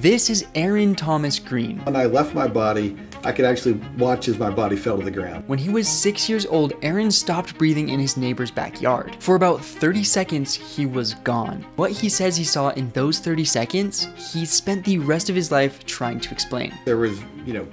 This is Aaron Thomas Green. When I left my body, I could actually watch as my body fell to the ground. When he was 6 years old, Aaron stopped breathing in his neighbor's backyard. For about 30 seconds, he was gone. What he says he saw in those 30 seconds, he spent the rest of his life trying to explain. There was,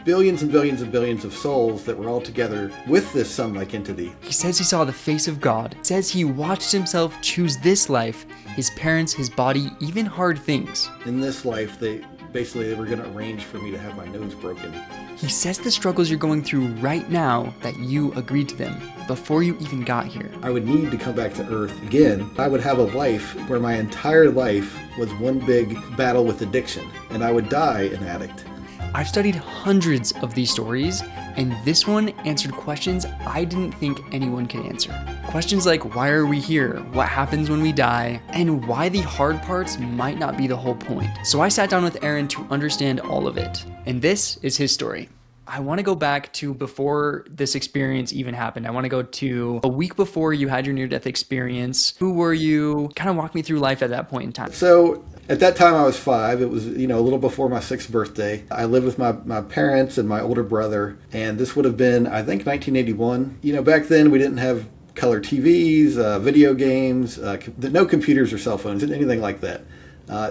billions and billions and billions of souls that were all together with this sun-like entity. He says he saw the face of God. Says he watched himself choose this life, his parents, his body, even hard things. In this life, they were going to arrange for me to have my nose broken. He says the struggles you're going through right now, that you agreed to them before you even got here. I would need to come back to Earth again. I would have a life where my entire life was one big battle with addiction, and I would die an addict. I've studied hundreds of these stories, and this one answered questions I didn't think anyone could answer. Questions like, why are we here? What happens when we die? And why the hard parts might not be the whole point. So I sat down with Aaron to understand all of it. And this is his story. I want to go back to before this experience even happened. I want to go to a week before you had your near-death experience. Who were you? Kind of walk me through life at that point in time. So at that time I was 5. It was, a little before my 6th birthday. I lived with my parents and my older brother. And this would have been, I think, 1981. Back then we didn't have color TVs, video games, no computers or cell phones, anything like that.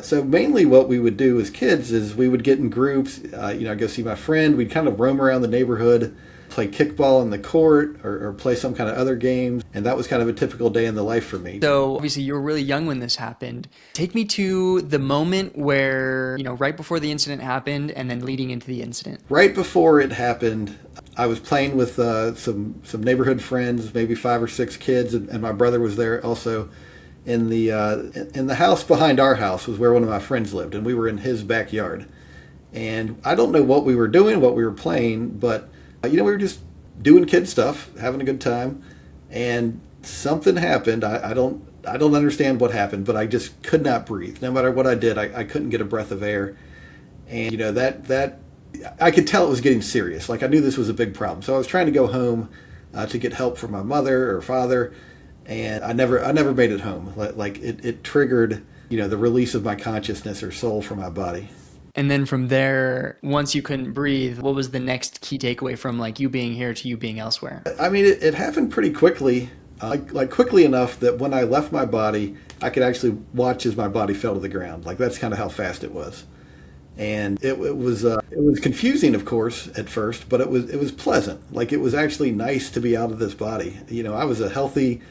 So mainly what we would do as kids is we would get in groups, go see my friend. We'd kind of roam around the neighborhood, play kickball in the court or play some kind of other games. And that was kind of a typical day in the life for me. So obviously you were really young when this happened. Take me to the moment where, right before the incident happened and then leading into the incident. Right before it happened, I was playing with some neighborhood friends, maybe 5 or 6 kids, and my brother was there also. In the house behind our house was where one of my friends lived, and we were in his backyard. And I don't know what we were doing, what we were playing, but we were just doing kid stuff, having a good time. And something happened. I don't understand what happened, but I just could not breathe. No matter what I did, I couldn't get a breath of air. And that I could tell it was getting serious. Like I knew this was a big problem. So I was trying to go home to get help from my mother or father. And I never made it home. Like it triggered, the release of my consciousness or soul from my body. And then from there, once you couldn't breathe, what was the next key takeaway from like you being here to you being elsewhere? I mean, it happened pretty quickly, like quickly enough that when I left my body, I could actually watch as my body fell to the ground. Like that's kind of how fast it was. And it was confusing, of course, at first, but it was pleasant. Like it was actually nice to be out of this body. I was a healthy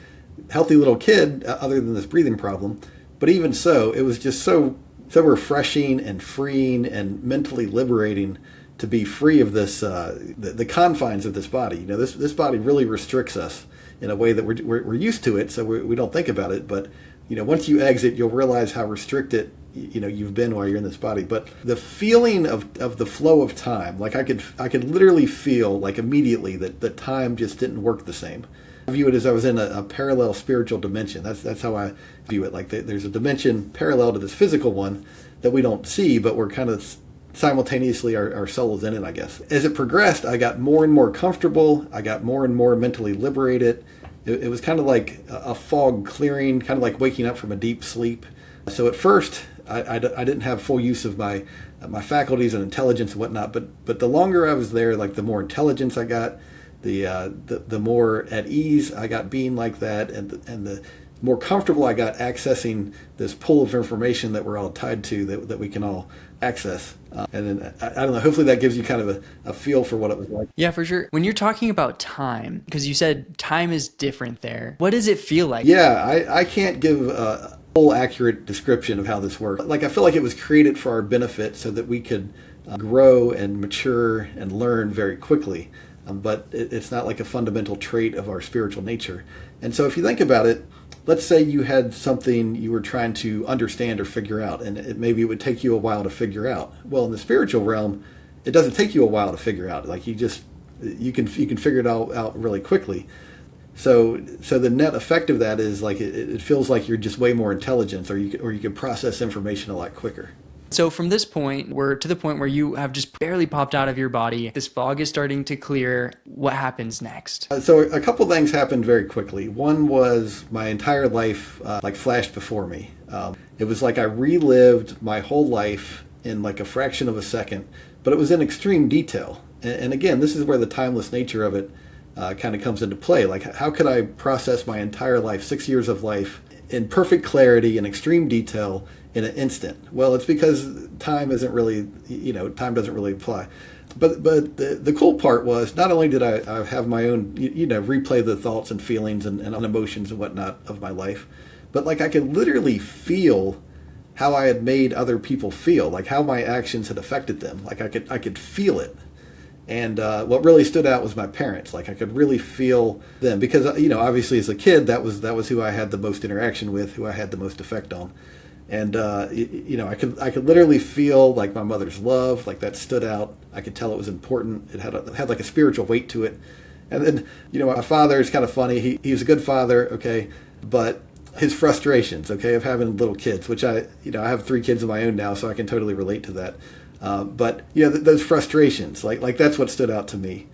little kid, other than this breathing problem. But even so, it was just so refreshing and freeing and mentally liberating to be free of this, the confines of this body. This body really restricts us in a way that we're used to it, so we don't think about it. But once you exit, you'll realize how restricted you've been while you're in this body. But the feeling of the flow of time, like I could literally feel like immediately that the time just didn't work the same. I view it as I was in a parallel spiritual dimension. That's how I view it. Like there's a dimension parallel to this physical one that we don't see, but we're kind of simultaneously our soul is in it, I guess. As it progressed, I got more and more comfortable. I got more and more mentally liberated. It was kind of like a fog clearing, kind of like waking up from a deep sleep. So at first, I didn't have full use of my faculties and intelligence and whatnot, but the longer I was there, like the more intelligence I got, the more at ease I got being like that, and the more comfortable I got accessing this pool of information that we're all tied to, that we can all access. And then, I don't know, hopefully that gives you kind of a feel for what it was like. Yeah, for sure. When you're talking about time, because you said time is different there, what does it feel like? Yeah, I can't give a full accurate description of how this works. Like I feel like it was created for our benefit so that we could grow and mature and learn very quickly. But it's not like a fundamental trait of our spiritual nature. And so if you think about it, let's say you had something you were trying to understand or figure out, and maybe it would take you a while to figure out. Well, in the spiritual realm, it doesn't take you a while to figure out. Like you can figure it out really quickly. So the net effect of that is like it feels like you're just way more intelligent, or you can process information a lot quicker. So from this point, we're to the point where you have just barely popped out of your body. This fog is starting to clear. What happens next? So a couple things happened very quickly. One was my entire life flashed before me. It was like I relived my whole life in like a fraction of a second, but it was in extreme detail. And again, this is where the timeless nature of it kind of comes into play. Like, how could I process my entire life, 6 years of life, in perfect clarity and extreme detail in an instant? Well, it's because time isn't really, time doesn't really apply. But the cool part was, not only did I have my own, replay the thoughts and feelings and emotions and whatnot of my life, but like I could literally feel how I had made other people feel, like how my actions had affected them. Like I could feel it. And what really stood out was my parents. Like I could really feel them because, obviously as a kid, that was who I had the most interaction with, who I had the most effect on. And, I could literally feel like my mother's love, like that stood out. I could tell it was important. It had like a spiritual weight to it. And then, my father is kind of funny. He was a good father, okay, but his frustrations, okay, of having little kids, which I have 3 kids of my own now, so I can totally relate to that. But those frustrations, like that's what stood out to me.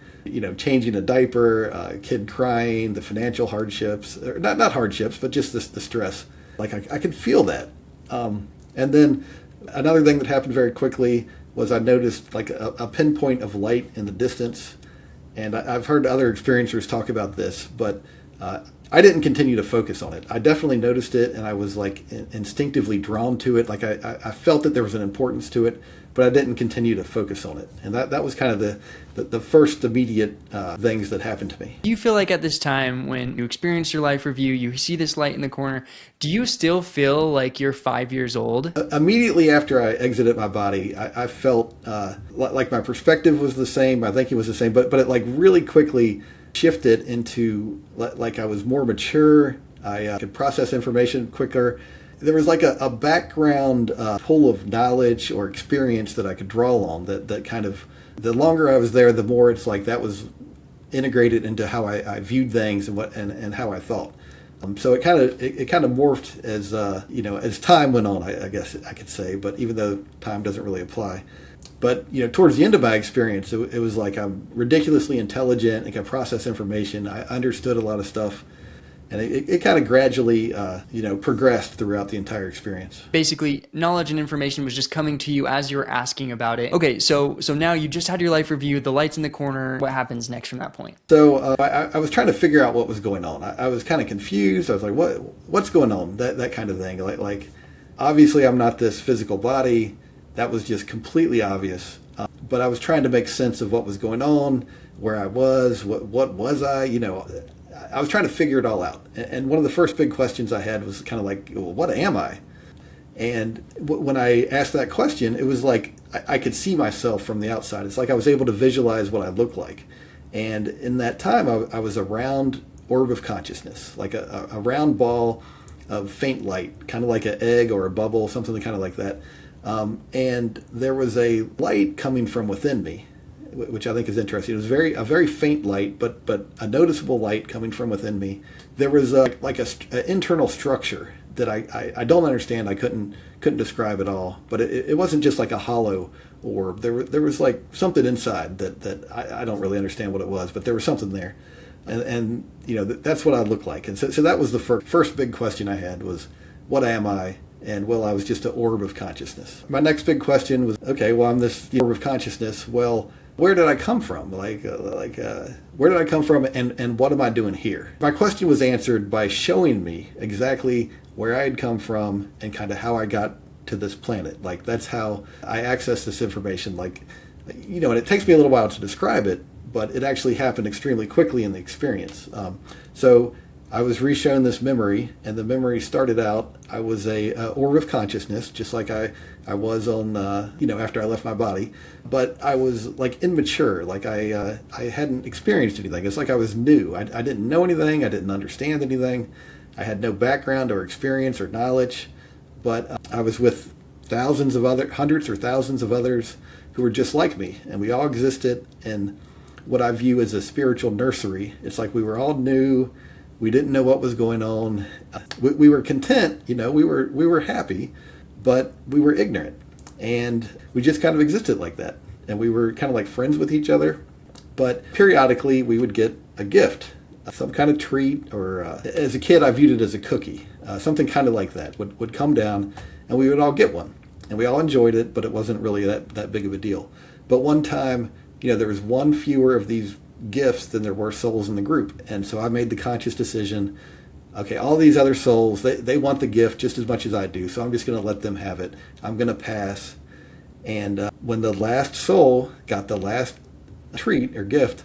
Changing a diaper, kid crying, the financial hardships, or not hardships, but just the stress. Like I could feel that. And then another thing that happened very quickly was I noticed like a pinpoint of light in the distance. And I've heard other experiencers talk about this, but I didn't continue to focus on it. I definitely noticed it, and I was like instinctively drawn to it. Like I felt that there was an importance to it, but I didn't continue to focus on it. And that was kind of the first immediate things that happened to me. Do you feel like at this time when you experience your life review, you see this light in the corner, do you still feel like you're 5 years old? Immediately after I exited my body, I felt like my perspective was the same. My thinking was the same, but it like really quickly shifted into like I was more mature. I could process information quicker. There was like a background pool of knowledge or experience that I could draw on that kind of, the longer I was there, the more it's like that was integrated into how I viewed things and how I thought. So it kind of morphed as as time went on, I guess I could say, but even though time doesn't really apply. But towards the end of my experience, it was like I'm ridiculously intelligent. I can process information. I understood a lot of stuff. And it kind of gradually, progressed throughout the entire experience. Basically, knowledge and information was just coming to you as you were asking about it. Okay, so now you just had your life review, the light's in the corner. What happens next from that point? So I was trying to figure out what was going on. I was kind of confused. I was like, what's going on? That kind of thing. Like, obviously, I'm not this physical body. That was just completely obvious. But I was trying to make sense of what was going on, where I was, what was I, I was trying to figure it all out. And one of the first big questions I had was kind of like, well, what am I? And when I asked that question, it was like I could see myself from the outside. It's like I was able to visualize what I looked like. And in that time, I was a round orb of consciousness, like a round ball of faint light, kind of like an egg or a bubble, something kind of like that. And there was a light coming from within me, which I think is interesting. It was a very faint light, but a noticeable light coming from within me. There was like an internal structure that I don't understand. I couldn't describe at all. But it wasn't just like a hollow orb. There was like something inside that I don't really understand what it was, but there was something there, and that's what I looked like. And so that was the first big question I had was, what am I? And well, I was just an orb of consciousness. My next big question was, okay, well, I'm this orb of consciousness. Well, where did I come from? Where did I come from, and what am I doing here? My question was answered by showing me exactly where I had come from and kind of how I got to this planet. Like, that's how I access this information. And it takes me a little while to describe it, but it actually happened extremely quickly in the experience. So I was re-shown this memory, and the memory started out, I was a orb of consciousness, just like I was on, after I left my body. But I was like immature, like I hadn't experienced anything. It's like I was new. I didn't know anything. I didn't understand anything. I had no background or experience or knowledge. But I was with hundreds or thousands of others who were just like me. And we all existed in what I view as a spiritual nursery. It's like we were all new. We didn't know what was going on. We were content, we were happy, but we were ignorant. And we just kind of existed like that. And we were kind of like friends with each other. But periodically we would get a gift, some kind of treat, or as a kid I viewed it as a cookie. Something kind of like that would come down, and we would all get one. And we all enjoyed it, but it wasn't really that big of a deal. But one time, there was one fewer of these gifts than there were souls in the group. And so I made the conscious decision, okay, all these other souls, they want the gift just as much as I do, so I'm just going to let them have it. I'm going to pass. And when the last soul got the last treat or gift,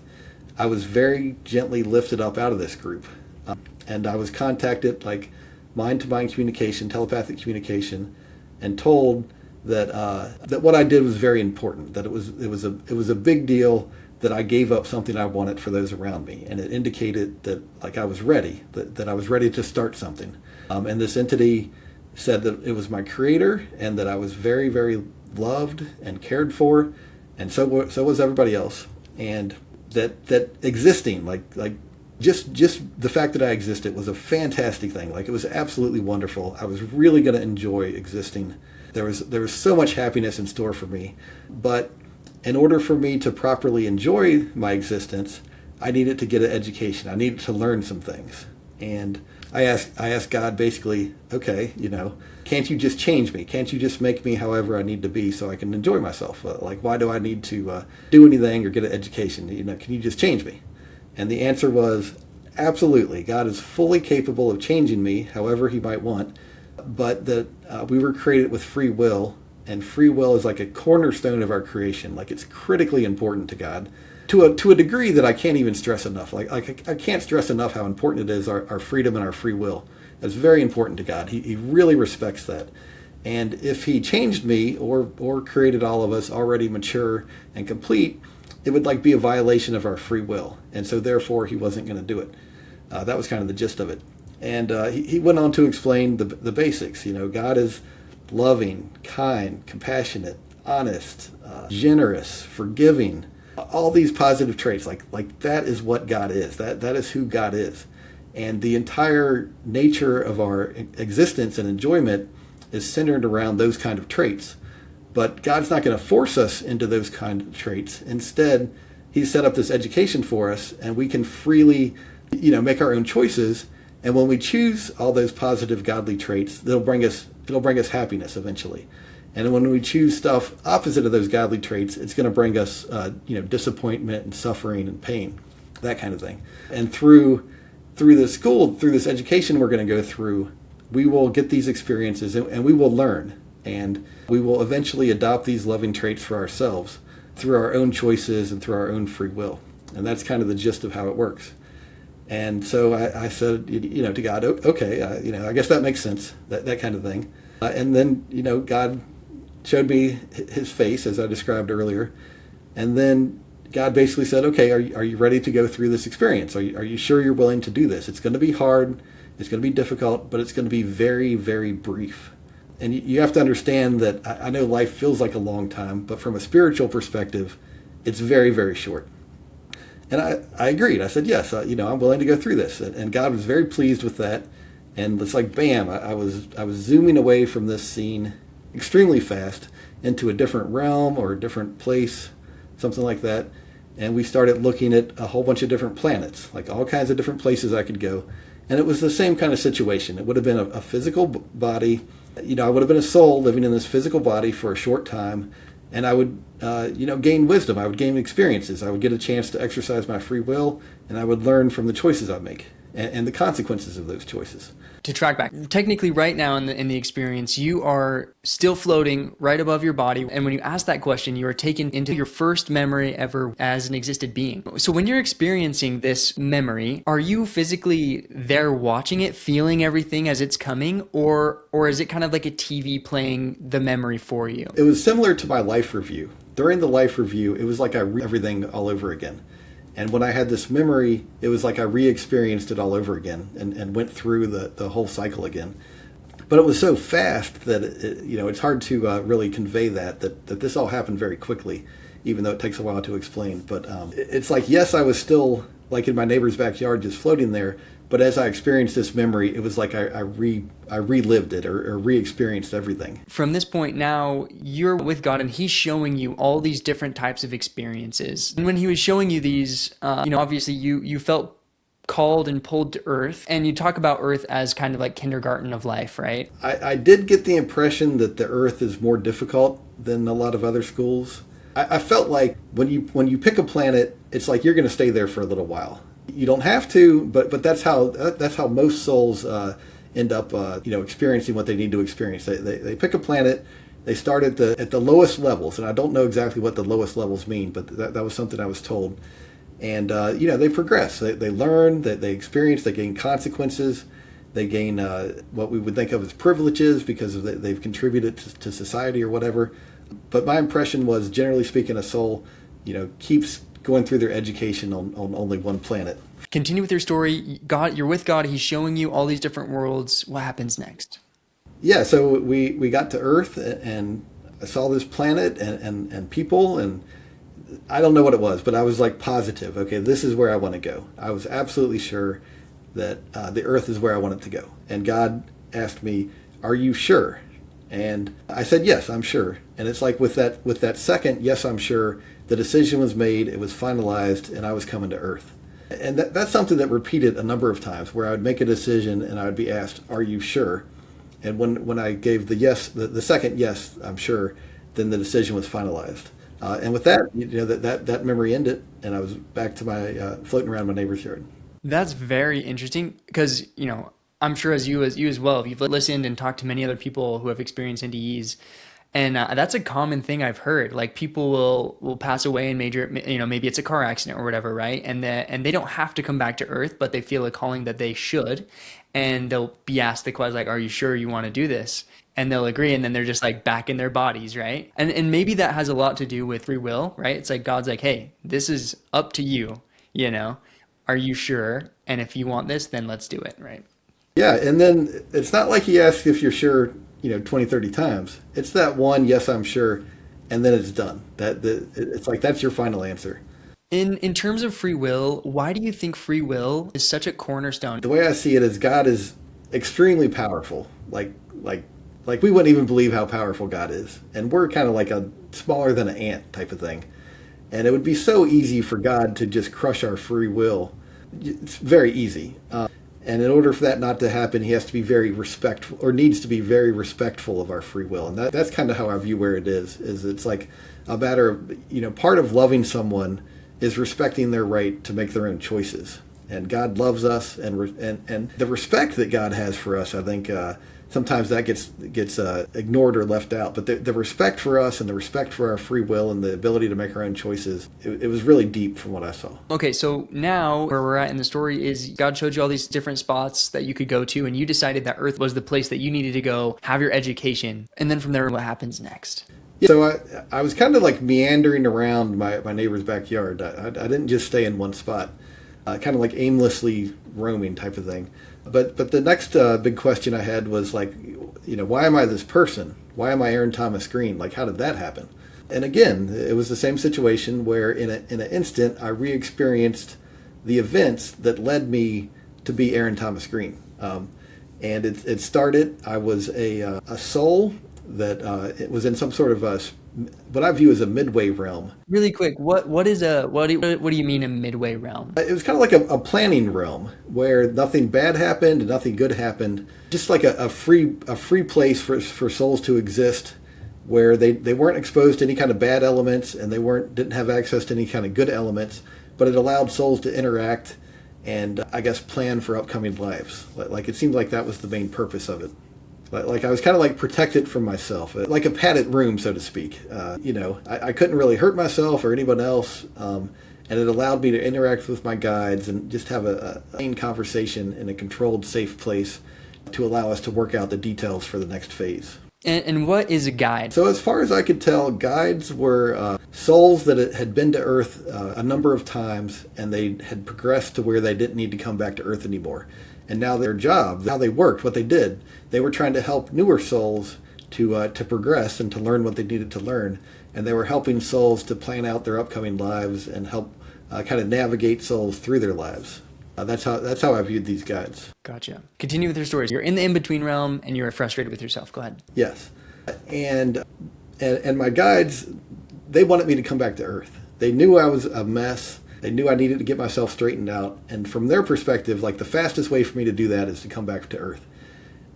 I was very gently lifted up out of this group. And I was contacted, like mind-to-mind communication, telepathic communication, and told that what I did was very important, that it was a big deal, that I gave up something I wanted for those around me. And it indicated that like I was ready, that I was ready to start something. And this entity said that it was my creator and that I was very, very loved and cared for. And so was everybody else. And that existing, like just the fact that I existed was a fantastic thing. Like it was absolutely wonderful. I was really going to enjoy existing. There was so much happiness in store for me. But in order for me to properly enjoy my existence, I needed to get an education. I needed to learn some things. And I asked God basically, okay, can't you just change me? Can't you just make me however I need to be so I can enjoy myself? Like, why do I need to do anything or get an education? Can you just change me? And the answer was, absolutely. God is fully capable of changing me however he might want, but that we were created with free will. And free will is like a cornerstone of our creation. Like it's critically important to God to a degree that I can't even stress enough. Like I can't stress enough how important it is, our freedom and our free will. It's very important to God. He really respects that. And if he changed me or created all of us already mature and complete, it would like be a violation of our free will. And so therefore he wasn't going to do it. That was kind of the gist of it. And he went on to explain the basics. God is loving, kind, compassionate, honest, generous, forgiving, all these positive traits. Like that is what God is. That is who God is. And the entire nature of our existence and enjoyment is centered around those kind of traits. But God's not going to force us into those kind of traits. Instead, he set up this education for us, and we can freely, make our own choices. And when we choose all those positive godly traits, it'll bring us happiness eventually. And when we choose stuff opposite of those godly traits, it's going to bring us disappointment and suffering and pain, that kind of thing. And through this education we're going to go through, we will get these experiences and we will learn, and we will eventually adopt these loving traits for ourselves through our own choices and through our own free will. And that's kind of the gist of how it works. And so I said, to God, okay, I guess that makes sense, that kind of thing. And then, God showed me his face, as I described earlier. And then God basically said, okay, are you ready to go through this experience? Are you sure you're willing to do this? It's going to be hard, it's going to be difficult, but it's going to be very, very brief. And you have to understand that I know life feels like a long time, but from a spiritual perspective, it's very, very short. And I agreed. I said, yes, I'm willing to go through this. And God was very pleased with that. And it's like, bam, I was zooming away from this scene extremely fast into a different realm or a different place, something like that. And we started looking at a whole bunch of different planets, like all kinds of different places I could go. And it was the same kind of situation. It would have been a physical body. I would have been a soul living in this physical body for a short time. And I would, gain wisdom. I would gain experiences. I would get a chance to exercise my free will, and I would learn from the choices I make and the consequences of those choices. To track back, technically right now in the experience, you are still floating right above your body. And when you ask that question, you are taken into your first memory ever as an existed being. So when you're experiencing this memory, are you physically there watching it, feeling everything as it's coming? Or is it kind of like a TV playing the memory for you? It was similar to my life review. During the life review, it was like I read everything all over again. And when I had this memory, it was like I re-experienced it all over again and went through the whole cycle again. But it was so fast that, it's hard to really convey that this all happened very quickly, even though it takes a while to explain. But it's like, yes, I was still like in my neighbor's backyard just floating there. But as I experienced this memory, it was like I relived it or re-experienced everything. From this point now, you're with God and he's showing you all these different types of experiences. And when he was showing you these, obviously you felt called and pulled to Earth, and you talk about Earth as kind of like kindergarten of life, right? I did get the impression that the Earth is more difficult than a lot of other schools. I felt like when you pick a planet, it's like you're going to stay there for a little while. You don't have to, but that's how most souls end up experiencing what they need to experience. They pick a planet. They start at the lowest levels, and I don't know exactly what the lowest levels mean, but that was something I was told. And they progress. They learn. They experience. They gain consequences. They gain what we would think of as privileges because they've contributed to society or whatever. But my impression was, generally speaking, a soul, keeps going through their education on only one planet. Continue with your story. God, you're with God. He's showing you all these different worlds. What happens next? Yeah, so we got to Earth, and I saw this planet and people, and I don't know what it was, but I was like positive. Okay, this is where I want to go. I was absolutely sure that the Earth is where I wanted to go. And God asked me, "Are you sure?" And I said, "Yes, I'm sure." And it's like with that second, "Yes, I'm sure," the decision was made, it was finalized, and I was coming to Earth. And that's something that repeated a number of times, where I would make a decision and I would be asked, "Are you sure?" And when I gave the yes, the second yes, I'm sure, then the decision was finalized. And with that, that memory ended, and I was back to my floating around my neighbor's yard. That's very interesting because, I'm sure as you as well, if you've listened and talked to many other people who have experienced NDEs, and that's a common thing I've heard. Like people will pass away in major, maybe it's a car accident or whatever, right? And they don't have to come back to Earth, but they feel a calling that they should, and they'll be asked the question like, "Are you sure you want to do this?" And they'll agree, and then they're just like back in their bodies, right? And maybe that has a lot to do with free will, right? It's like God's like, "Hey, this is up to you, you know. Are you sure? And if you want this, then let's do it," right? Yeah, and then it's not like he asks if you're sure, 20, 30 times. It's that one, "Yes, I'm sure," and then it's done. It's like that's your final answer. In terms of free will, why do you think free will is such a cornerstone? The way I see it is God is extremely powerful. Like we wouldn't even believe how powerful God is. And we're kind of like a smaller than an ant type of thing. And it would be so easy for God to just crush our free will. It's very easy. And in order for that not to happen, he has to be very respectful, or needs to be very respectful of our free will. And that's kind of how I view where it is it's like a matter of, part of loving someone is respecting their right to make their own choices. And God loves us, and the respect that God has for us, I think sometimes that gets ignored or left out. But the respect for us and the respect for our free will and the ability to make our own choices, it was really deep from what I saw. Okay, so now where we're at in the story is God showed you all these different spots that you could go to, and you decided that Earth was the place that you needed to go, have your education, and then from there, what happens next? Yeah, so I was kind of like meandering around my neighbor's backyard. I didn't just stay in one spot, kind of like aimlessly roaming type of thing. But the next big question I had was like, why am I this person? Why am I Aaron Thomas Green? Like, how did that happen? And again, it was the same situation where in an instant I re-experienced the events that led me to be Aaron Thomas Green. And it started, I was a soul that it was in some sort of what I view as a midway realm. Really quick, what do you mean a midway realm? It was kind of like a planning realm where nothing bad happened and nothing good happened. Just like a free place for souls to exist, where they weren't exposed to any kind of bad elements and they didn't have access to any kind of good elements, but it allowed souls to interact and I guess plan for upcoming lives. Like it seemed like that was the main purpose of it. Like I was kind of like protected from myself, like a padded room, so to speak. I couldn't really hurt myself or anyone else, and it allowed me to interact with my guides and just have a plain conversation in a controlled, safe place to allow us to work out the details for the next phase. And what is a guide? So as far as I could tell, guides were souls that had been to Earth a number of times, and they had progressed to where they didn't need to come back to Earth anymore. And now their job, how they worked, what they did, they were trying to help newer souls to progress and to learn what they needed to learn. And they were helping souls to plan out their upcoming lives and help kind of navigate souls through their lives. That's how I viewed these guides. Gotcha. Continue with your stories. You're in the in-between realm and you're frustrated with yourself. Go ahead. Yes. And my guides, they wanted me to come back to Earth. They knew I was a mess. They knew I needed to get myself straightened out. And from their perspective, like the fastest way for me to do that is to come back to Earth.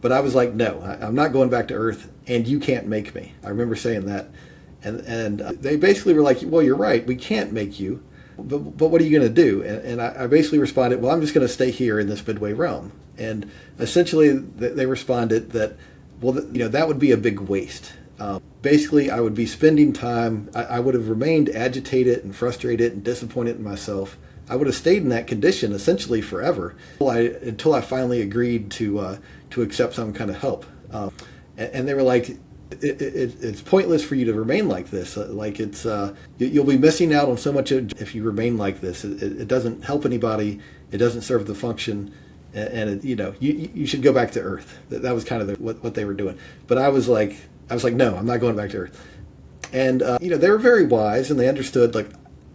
But I was like, no, I'm not going back to Earth, and you can't make me. I remember saying that. And they basically were like, well, you're right, we can't make you, but what are you going to do? And I basically responded, well, I'm just going to stay here in this midway realm. And essentially they responded that, well, that would be a big waste. Basically, I would be spending time, I would have remained agitated and frustrated and disappointed in myself. I would have stayed in that condition essentially forever until I finally agreed to accept some kind of help. And they were like, it's pointless for you to remain like this. You'll be missing out on so much if you remain like this. It doesn't help anybody. It doesn't serve the function. And you should go back to Earth. That was kind of what they were doing. But I was like, no, I'm not going back to Earth. And they were very wise, and they understood. Like,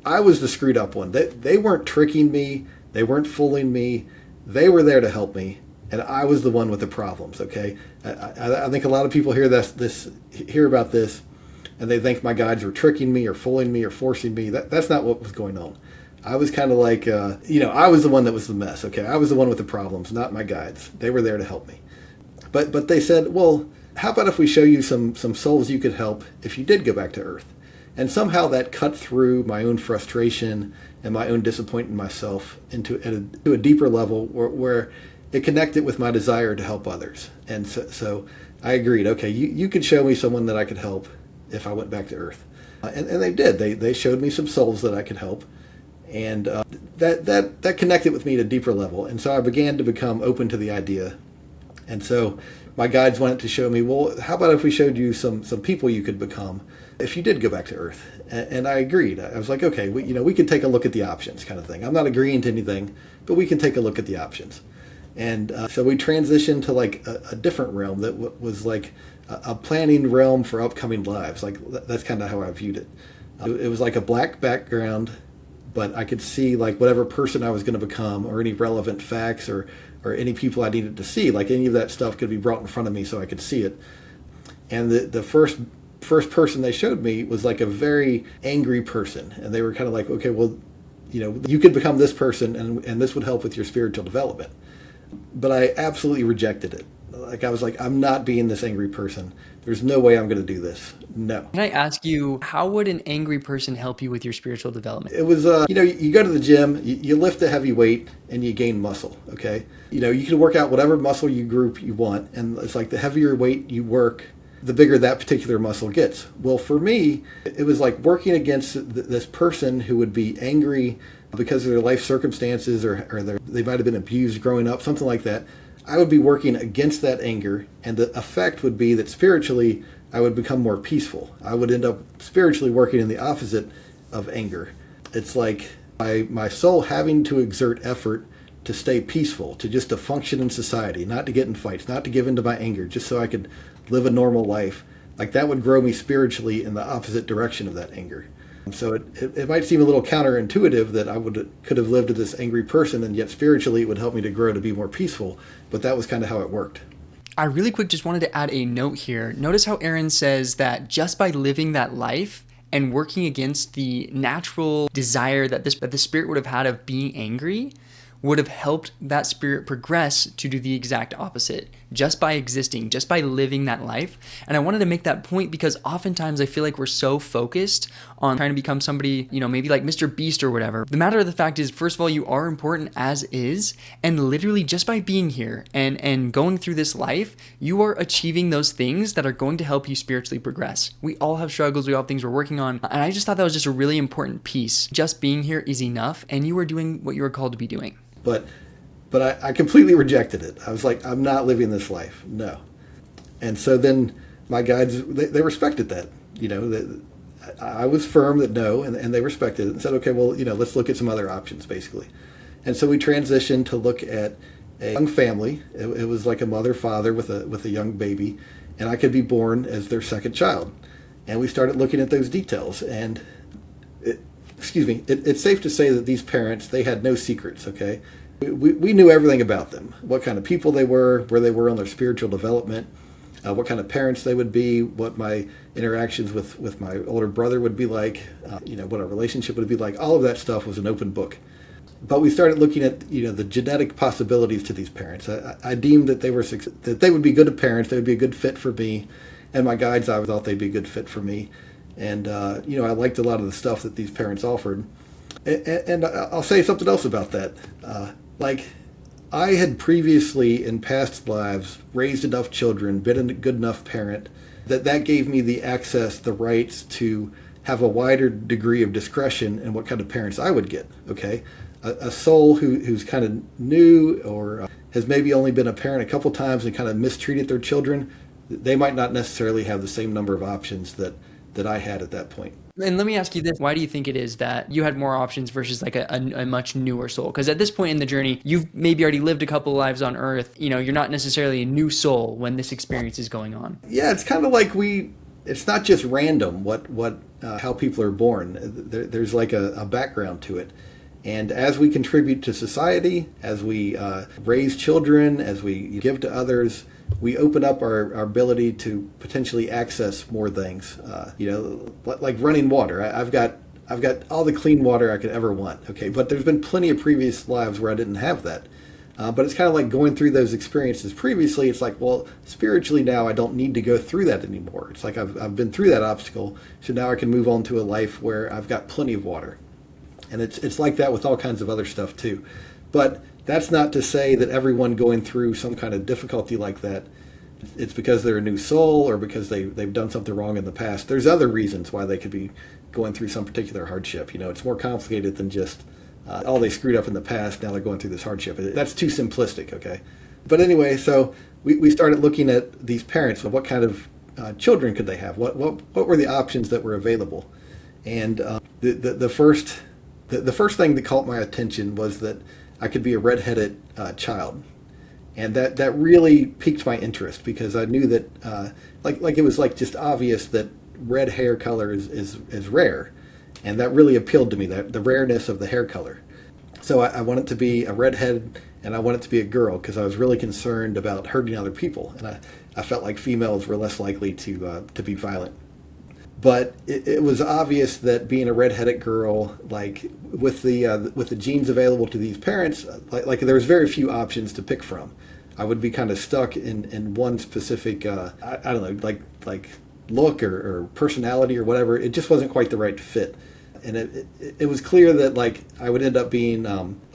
I was the screwed up one. They weren't tricking me. They weren't fooling me. They were there to help me, and I was the one with the problems. Okay, I think a lot of people hear about this, and they think my guides were tricking me or fooling me or forcing me. That's not what was going on. I was kind of like, I was the one that was the mess. Okay, I was the one with the problems, not my guides. They were there to help me. But they said, well, how about if we show you some souls you could help if you did go back to Earth? And somehow that cut through my own frustration and my own disappointment in myself into a deeper level where it connected with my desire to help others. And so I agreed, okay, you could show me someone that I could help if I went back to Earth. And they did. They showed me some souls that I could help. And that connected with me at a deeper level. And so I began to become open to the idea. And so my guides wanted to show me, well, how about if we showed you some people you could become if you did go back to Earth? And I agreed. I was like, okay, we could take a look at the options kind of thing. I'm not agreeing to anything, but we can take a look at the options. And so we transitioned to like a different realm that was like a planning realm for upcoming lives. Like that's kind of how I viewed it. It was like a black background, but I could see like whatever person I was going to become or any relevant facts or any people I needed to see. Like any of that stuff could be brought in front of me so I could see it. And the first person they showed me was like a very angry person. And they were kind of like, okay, well, you could become this person and this would help with your spiritual development. But I absolutely rejected it. Like I was like, I'm not being this angry person. There's no way I'm going to do this. No. Can I ask you, how would an angry person help you with your spiritual development? It was, you go to the gym, you lift a heavy weight, and you gain muscle, okay? You can work out whatever muscle group you want, and it's like the heavier weight you work, the bigger that particular muscle gets. Well, for me, it was like working against this person who would be angry because of their life circumstances or they might have been abused growing up, something like that. I would be working against that anger, and the effect would be that spiritually I would become more peaceful. I would end up spiritually working in the opposite of anger. It's like my soul having to exert effort to stay peaceful, to function in society, not to get in fights, not to give in to my anger, just so I could live a normal life. Like that would grow me spiritually in the opposite direction of that anger. So it might seem a little counterintuitive that I could have lived as this angry person, and yet spiritually it would help me to grow to be more peaceful. But that was kind of how it worked. I really quick just wanted to add a note here. Notice how Aaron says that just by living that life and working against the natural desire that the spirit would have had of being angry would have helped that spirit progress to do the exact opposite, just by existing, just by living that life. And I wanted to make that point because oftentimes I feel like we're so focused on trying to become somebody, maybe like Mr. Beast or whatever. The matter of the fact is, first of all, you are important as is, and literally just by being here and going through this life, you are achieving those things that are going to help you spiritually progress. We all have struggles, we all have things we're working on, and I just thought that was just a really important piece. Just being here is enough, and you are doing what you are called to be doing. But I completely rejected it. I was like, I'm not living this life. No. And so then my guides, they respected that. I was firm that no, and they respected it and said, okay, well, let's look at some other options, basically. And so we transitioned to look at a young family. It was like a mother, father with a young baby, and I could be born as their second child. And we started looking at those details. And it's safe to say that these parents, they had no secrets, okay? We knew everything about them, what kind of people they were, where they were on their spiritual development. what kind of parents they would be, what my interactions with my older brother would be like, what our relationship would be like. All of that stuff was an open book. But we started looking at the genetic possibilities to these parents. I deemed that they would be good parents. They would be a good fit for me, and my guides, I thought they'd be a good fit for me. And I liked a lot of the stuff that these parents offered. And I'll say something else about that. I had previously in past lives raised enough children, been a good enough parent, that gave me the access, the rights to have a wider degree of discretion in what kind of parents I would get. Okay. A soul who's kind of new or has maybe only been a parent a couple times and kind of mistreated their children, they might not necessarily have the same number of options that I had at that point. And let me ask you this. Why do you think it is that you had more options versus like a much newer soul? Because at this point in the journey, you've maybe already lived a couple of lives on Earth. You're not necessarily a new soul when this experience is going on. Yeah, it's kind of like it's not just random how people are born. There's like a background to it. And as we contribute to society, as we raise children, as we give to others, we open up our ability to potentially access more things. Like running water. I've got all the clean water I could ever want. Okay, but there's been plenty of previous lives where I didn't have that. But it's kind of like going through those experiences previously. It's like, well, spiritually now I don't need to go through that anymore. It's like I've been through that obstacle, so now I can move on to a life where I've got plenty of water. And it's like that with all kinds of other stuff too. But that's not to say that everyone going through some kind of difficulty like that, it's because they're a new soul or because they've done something wrong in the past. There's other reasons why they could be going through some particular hardship. It's more complicated than just, they screwed up in the past, now they're going through this hardship. That's too simplistic, okay? But anyway, so we started looking at these parents. What kind of children could they have? What were the options that were available? And the first thing that caught my attention was that I could be a redheaded child. And that really piqued my interest because I knew that, it was like just obvious that red hair color is rare. And that really appealed to me, the rareness of the hair color. So I wanted to be a redhead and I wanted to be a girl because I was really concerned about hurting other people. And I felt like females were less likely to be violent. But it was obvious that being a redheaded girl, with the genes available to these parents, there was very few options to pick from. I would be kind of stuck in one specific, I don't know, like look or personality or whatever. It just wasn't quite the right fit. And it was clear that I would end up being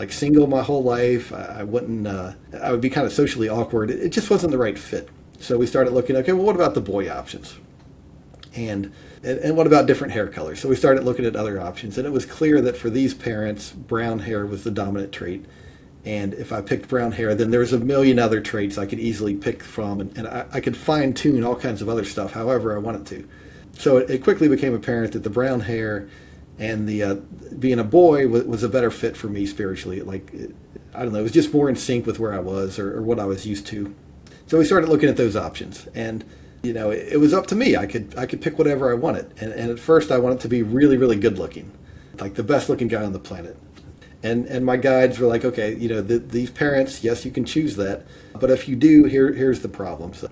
single my whole life. I would be kind of socially awkward. It just wasn't the right fit. So we started looking, okay, well, what about the boy options? And what about different hair colors? So we started looking at other options, and it was clear that for these parents, brown hair was the dominant trait. And if I picked brown hair, then there's a million other traits I could easily pick from, and I could fine-tune all kinds of other stuff however I wanted to. So it quickly became apparent that the brown hair and the being a boy was a better fit for me spiritually. I don't know, it was just more in sync with where I was or what I was used to. So we started looking at those options, and it was up to me. I could pick whatever I wanted. And at first I wanted to be really, really good looking, like the best looking guy on the planet. And my guides were like, okay, these parents, yes, you can choose that. But if you do, here's the problem. So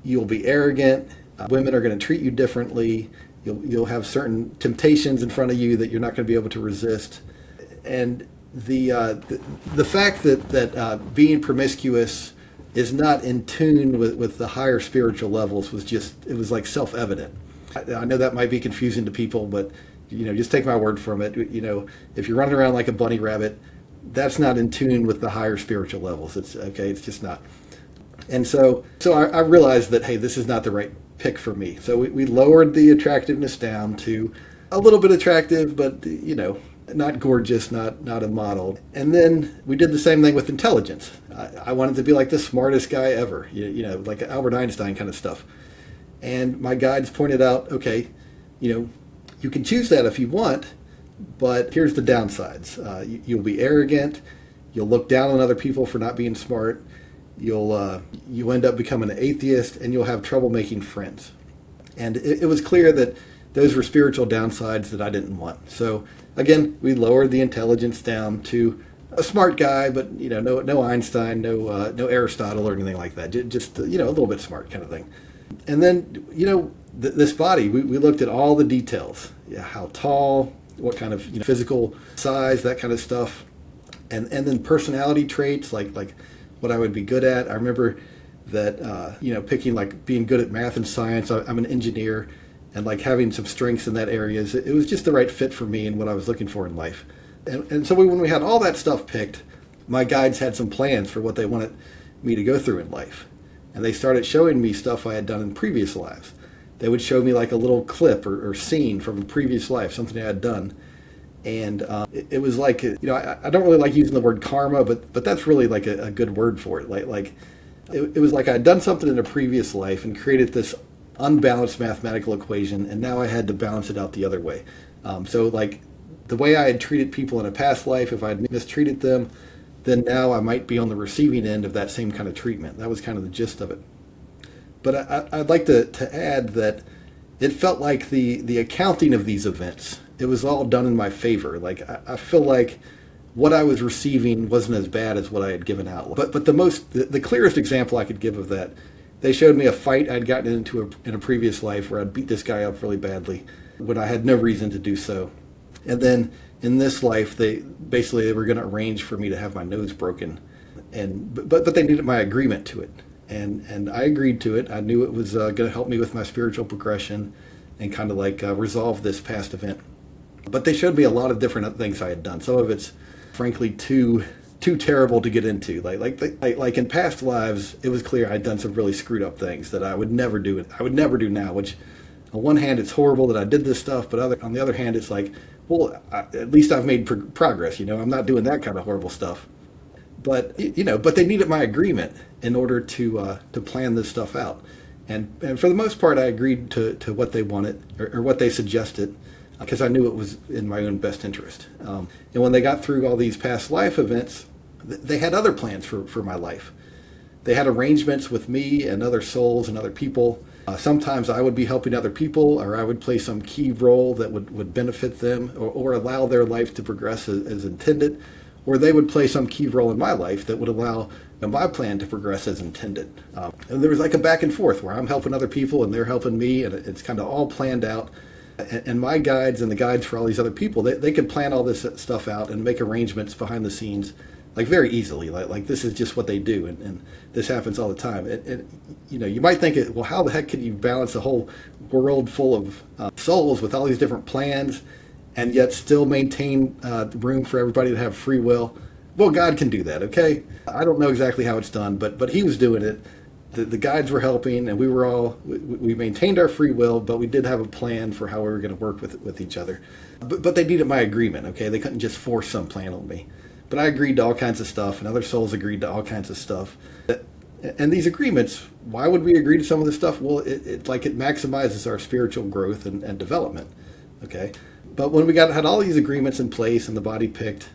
you'll be arrogant. Women are going to treat you differently. You'll have certain temptations in front of you that you're not going to be able to resist. And the fact that being promiscuous is not in tune with the higher spiritual levels it was like self-evident. I know that might be confusing to people, but just take my word from it. If you're running around like a bunny rabbit, that's not in tune with the higher spiritual levels. It's just not. And so I realized that, hey, this is not the right pick for me. So we lowered the attractiveness down to a little bit attractive, but not gorgeous, not a model. And then we did the same thing with intelligence. I wanted to be like the smartest guy ever, like Albert Einstein kind of stuff. And my guides pointed out, okay, you can choose that if you want, but here's the downsides. You'll be arrogant. You'll look down on other people for not being smart. You end up becoming an atheist, and you'll have trouble making friends. And it was clear that those were spiritual downsides that I didn't want. So again, we lowered the intelligence down to a smart guy, but no Einstein, no Aristotle or anything like that. Just a little bit smart kind of thing. And then, this body, we looked at all the details. Yeah, how tall, what kind of physical size, that kind of stuff. And then personality traits, like what I would be good at. I remember that, picking like being good at math and science. I'm an engineer, and like having some strengths in that area. It was just the right fit for me and what I was looking for in life. And so when we had all that stuff picked, my guides had some plans for what they wanted me to go through in life. And they started showing me stuff I had done in previous lives. They would show me like a little clip or scene from a previous life, something I had done. And it was like, I don't really like using the word karma, but that's really like a good word for it. It was like I'd done something in a previous life and created this unbalanced mathematical equation, and now I had to balance it out the other way. So like the way I had treated people in a past life, if I had mistreated them, then now I might be on the receiving end of that same kind of treatment. That was kind of the gist of it. But I'd like to add that it felt like the accounting of these events, it was all done in my favor. Like I feel like what I was receiving wasn't as bad as what I had given out. But the clearest example I could give of that, they showed me a fight I'd gotten into in a previous life where I'd beat this guy up really badly when I had no reason to do so. And then in this life, they were going to arrange for me to have my nose broken, but they needed my agreement to it, and I agreed to it. I knew it was going to help me with my spiritual progression and kind of like resolve this past event. But they showed me a lot of different things I had done. Some of it's frankly too terrible to get into. Like in past lives, it was clear I'd done some really screwed up things that I would never do. I would never do now. Which, on one hand, it's horrible that I did this stuff, but on the other hand, it's like, well, at least I've made progress. I'm not doing that kind of horrible stuff. But but they needed my agreement in order to plan this stuff out. And for the most part, I agreed to what they wanted or what they suggested, because I knew it was in my own best interest. And when they got through all these past life events, they had other plans for my life. They had arrangements with me and other souls and other people. Sometimes I would be helping other people, or I would play some key role that would benefit them or allow their life to progress as intended, or they would play some key role in my life that would allow my plan to progress as intended. And there was like a back and forth where I'm helping other people and they're helping me, and it's kind of all planned out. And my guides and the guides for all these other people, they could plan all this stuff out and make arrangements behind the scenes, like very easily. Like this is just what they do, and this happens all the time. And you might think, well, how the heck can you balance a whole world full of souls with all these different plans, and yet still maintain room for everybody to have free will? Well, God can do that. Okay, I don't know exactly how it's done, but He was doing it. The guides were helping, and we maintained our free will, but we did have a plan for how we were going to work with each other. But they needed my agreement. Okay, they couldn't just force some plan on me. But I agreed to all kinds of stuff, and other souls agreed to all kinds of stuff. And these agreements, why would we agree to some of this stuff? Well, it maximizes our spiritual growth and development. Okay, but when we had all these agreements in place and the body picked,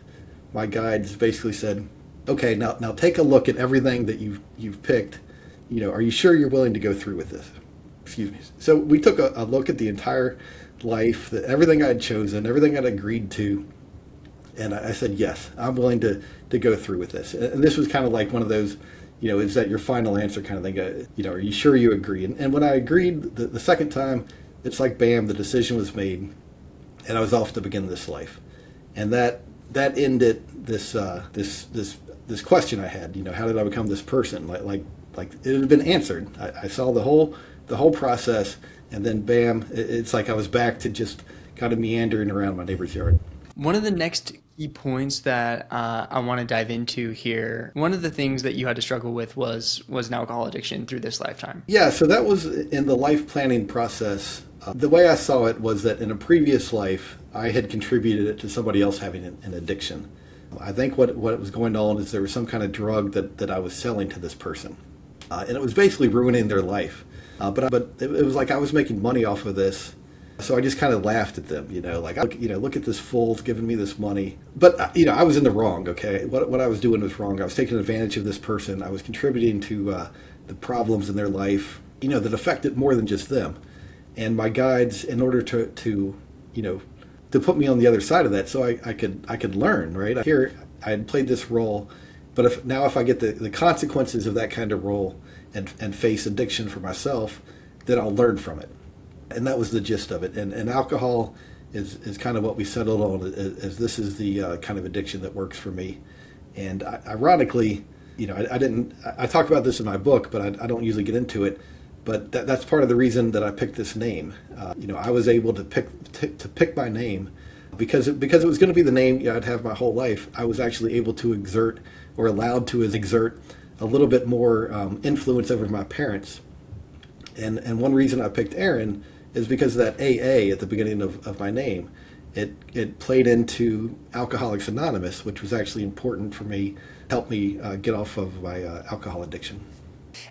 my guides basically said, okay, now take a look at everything that you've picked. Are you sure you're willing to go through with this? Excuse me. So we took a look at the entire life, everything I'd chosen, everything I'd agreed to. And I said, yes, I'm willing to go through with this. And this was kind of like one of those, is that your final answer kind of thing? Are you sure you agree? And when I agreed the second time, it's like, bam, the decision was made, and I was off to begin this life. And that ended this question I had. How did I become this person? Like it had been answered. I saw the whole process, and then bam, it's like I was back to just kind of meandering around my neighbor's yard. One of the next key points that I want to dive into here, one of the things that you had to struggle with was an alcohol addiction through this lifetime. Yeah, so that was in the life planning process. The way I saw it was that in a previous life, I had contributed it to somebody else having an addiction. I think what was going on is there was some kind of drug that I was selling to this person. And it was basically ruining their life. But it was like I was making money off of this. So I just kind of laughed at them, look at this fool giving me this money. But, I was in the wrong, okay? What I was doing was wrong. I was taking advantage of this person. I was contributing to the problems in their life, that affected more than just them. And my guides, in order to put me on the other side of that so I could learn, right? Here, I had played this role, but if I get the consequences of that kind of role and face addiction for myself, that I'll learn from it. And that was the gist of it. And alcohol is kind of what we settled on, as this is the kind of addiction that works for me. And ironically, I talk about this in my book, but I don't usually get into it. But that's part of the reason that I picked this name. I was able to pick my name because it was going to be the name I'd have my whole life. I was actually able to exert, or allowed to exert, a little bit more influence over my parents. And one reason I picked Aaron is because of that AA at the beginning of my name. It played into Alcoholics Anonymous, which was actually important for me, helped me get off of my alcohol addiction.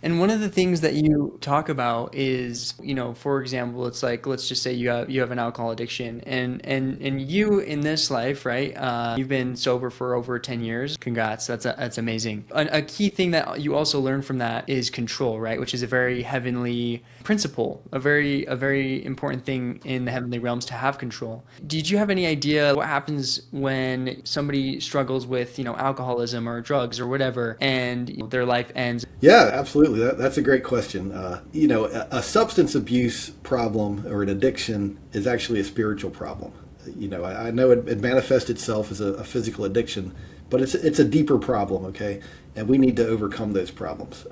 And one of the things that you talk about is, for example, it's like, let's just say you have an alcohol addiction, and you in this life, right? You've been sober for over 10 years. Congrats, that's amazing. A key thing that you also learn from that is control, right? Which is a very heavenly principle, a very important thing in the heavenly realms, to have control. Did you have any idea what happens when somebody struggles with, alcoholism or drugs or whatever, and their life ends? Yeah, absolutely. That's a great question. A substance abuse problem or an addiction is actually a spiritual problem. I know it manifests itself as a physical addiction, but it's a deeper problem, okay? And we need to overcome those problems.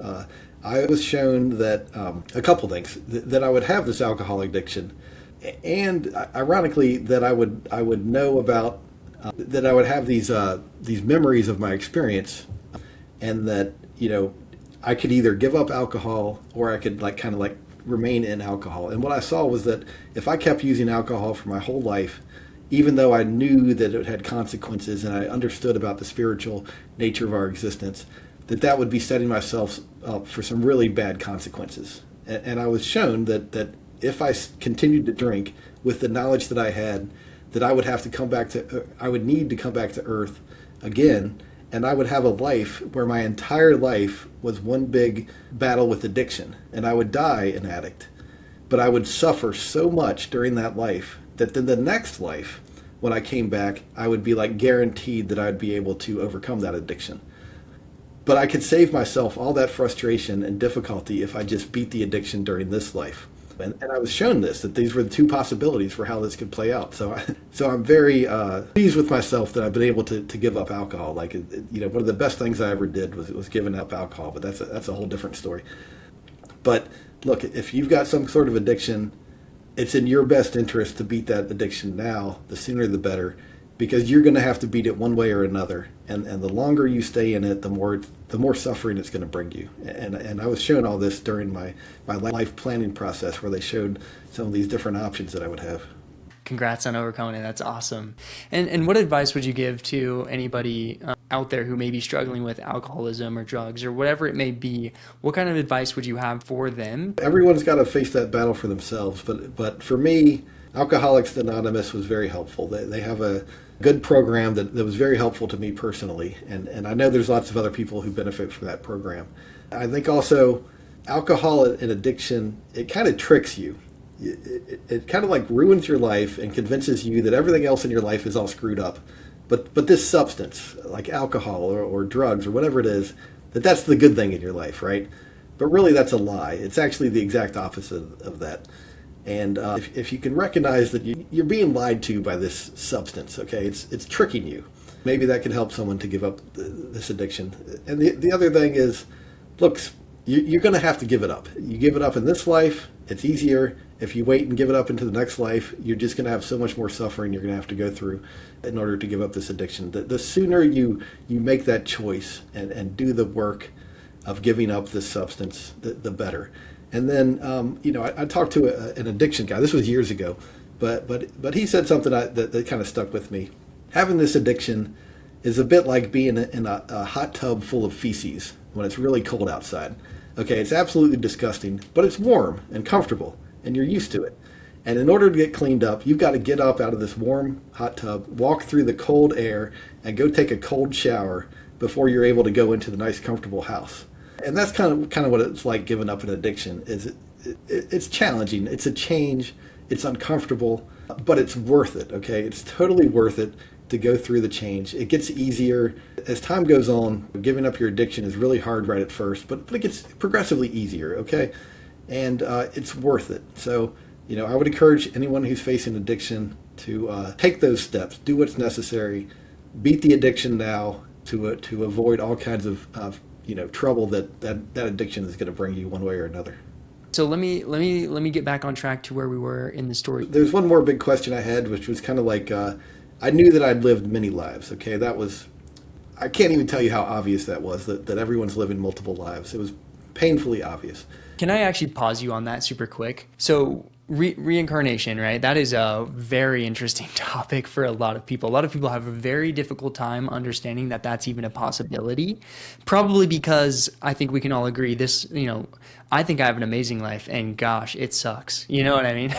I was shown that a couple things, that I would have this alcohol addiction, and ironically that I would know about, that I would have these memories of my experience, and that I could either give up alcohol or I could kind of remain in alcohol. And what I saw was that if I kept using alcohol for my whole life, even though I knew that it had consequences and I understood about the spiritual nature of our existence, that would be setting myself up for some really bad consequences. And I was shown that if I continued to drink with the knowledge that I had, that I would need to come back to earth again, and I would have a life where my entire life was one big battle with addiction, and I would die an addict. But I would suffer so much during that life that then the next life, when I came back, I would be guaranteed that I'd be able to overcome that addiction. But I could save myself all that frustration and difficulty if I just beat the addiction during this life. And I was shown that these were the two possibilities for how this could play out. So I'm very pleased with myself that I've been able to give up alcohol. One of the best things I ever did was giving up alcohol, but that's a whole different story. But look, if you've got some sort of addiction, it's in your best interest to beat that addiction now. The sooner the better, because you're going to have to beat it one way or another. And the longer you stay in it, the more suffering it's going to bring you. And I was shown all this during my life planning process, where they showed some of these different options that I would have. Congrats on overcoming it. That's awesome. And what advice would you give to anybody out there who may be struggling with alcoholism or drugs or whatever it may be? What kind of advice would you have for them? Everyone's got to face that battle for themselves. But for me, Alcoholics Anonymous was very helpful. They have a good program that was very helpful to me personally. And I know there's lots of other people who benefit from that program. I think also alcohol and addiction, it kind of tricks you. It kind of ruins your life and convinces you that everything else in your life is all screwed up. But this substance, like alcohol or drugs or whatever it is, that's the good thing in your life, right? But really that's a lie. It's actually the exact opposite of that. And if you can recognize that you're being lied to by this substance, okay, it's tricking you. Maybe that could help someone to give up this addiction. And the other thing is, look, you're going to have to give it up. You give it up in this life, it's easier. If you wait and give it up into the next life, you're just going to have so much more suffering you're going to have to go through in order to give up this addiction. The sooner you make that choice and do the work of giving up this substance, the better. And then, I talked to an addiction guy. This was years ago, but he said something that kind of stuck with me. Having this addiction is a bit like being in a hot tub full of feces when it's really cold outside. Okay, it's absolutely disgusting, but it's warm and comfortable, and you're used to it. And in order to get cleaned up, you've got to get up out of this warm hot tub, walk through the cold air, and go take a cold shower before you're able to go into the nice, comfortable house. And that's kind of what it's like giving up an addiction. It's challenging. It's a change. It's uncomfortable, but it's worth it. Okay, it's totally worth it to go through the change. It gets easier as time goes on. Giving up your addiction is really hard right at first, but it gets progressively easier. Okay, and it's worth it. So, I would encourage anyone who's facing addiction to take those steps, do what's necessary, beat the addiction now to avoid all kinds of trouble that addiction is going to bring you one way or another. So let me get back on track to where we were in the story. There's one more big question I had, which was kind of like, I knew that I'd lived many lives. Okay, I can't even tell you how obvious that was, that everyone's living multiple lives. It was painfully obvious. Can I actually pause you on that super quick? So reincarnation, right? That is a very interesting topic for a lot of people. A lot of people have a very difficult time understanding that that's even a possibility. Probably because I think we can all agree this, I think I have an amazing life and gosh, it sucks. You know what I mean?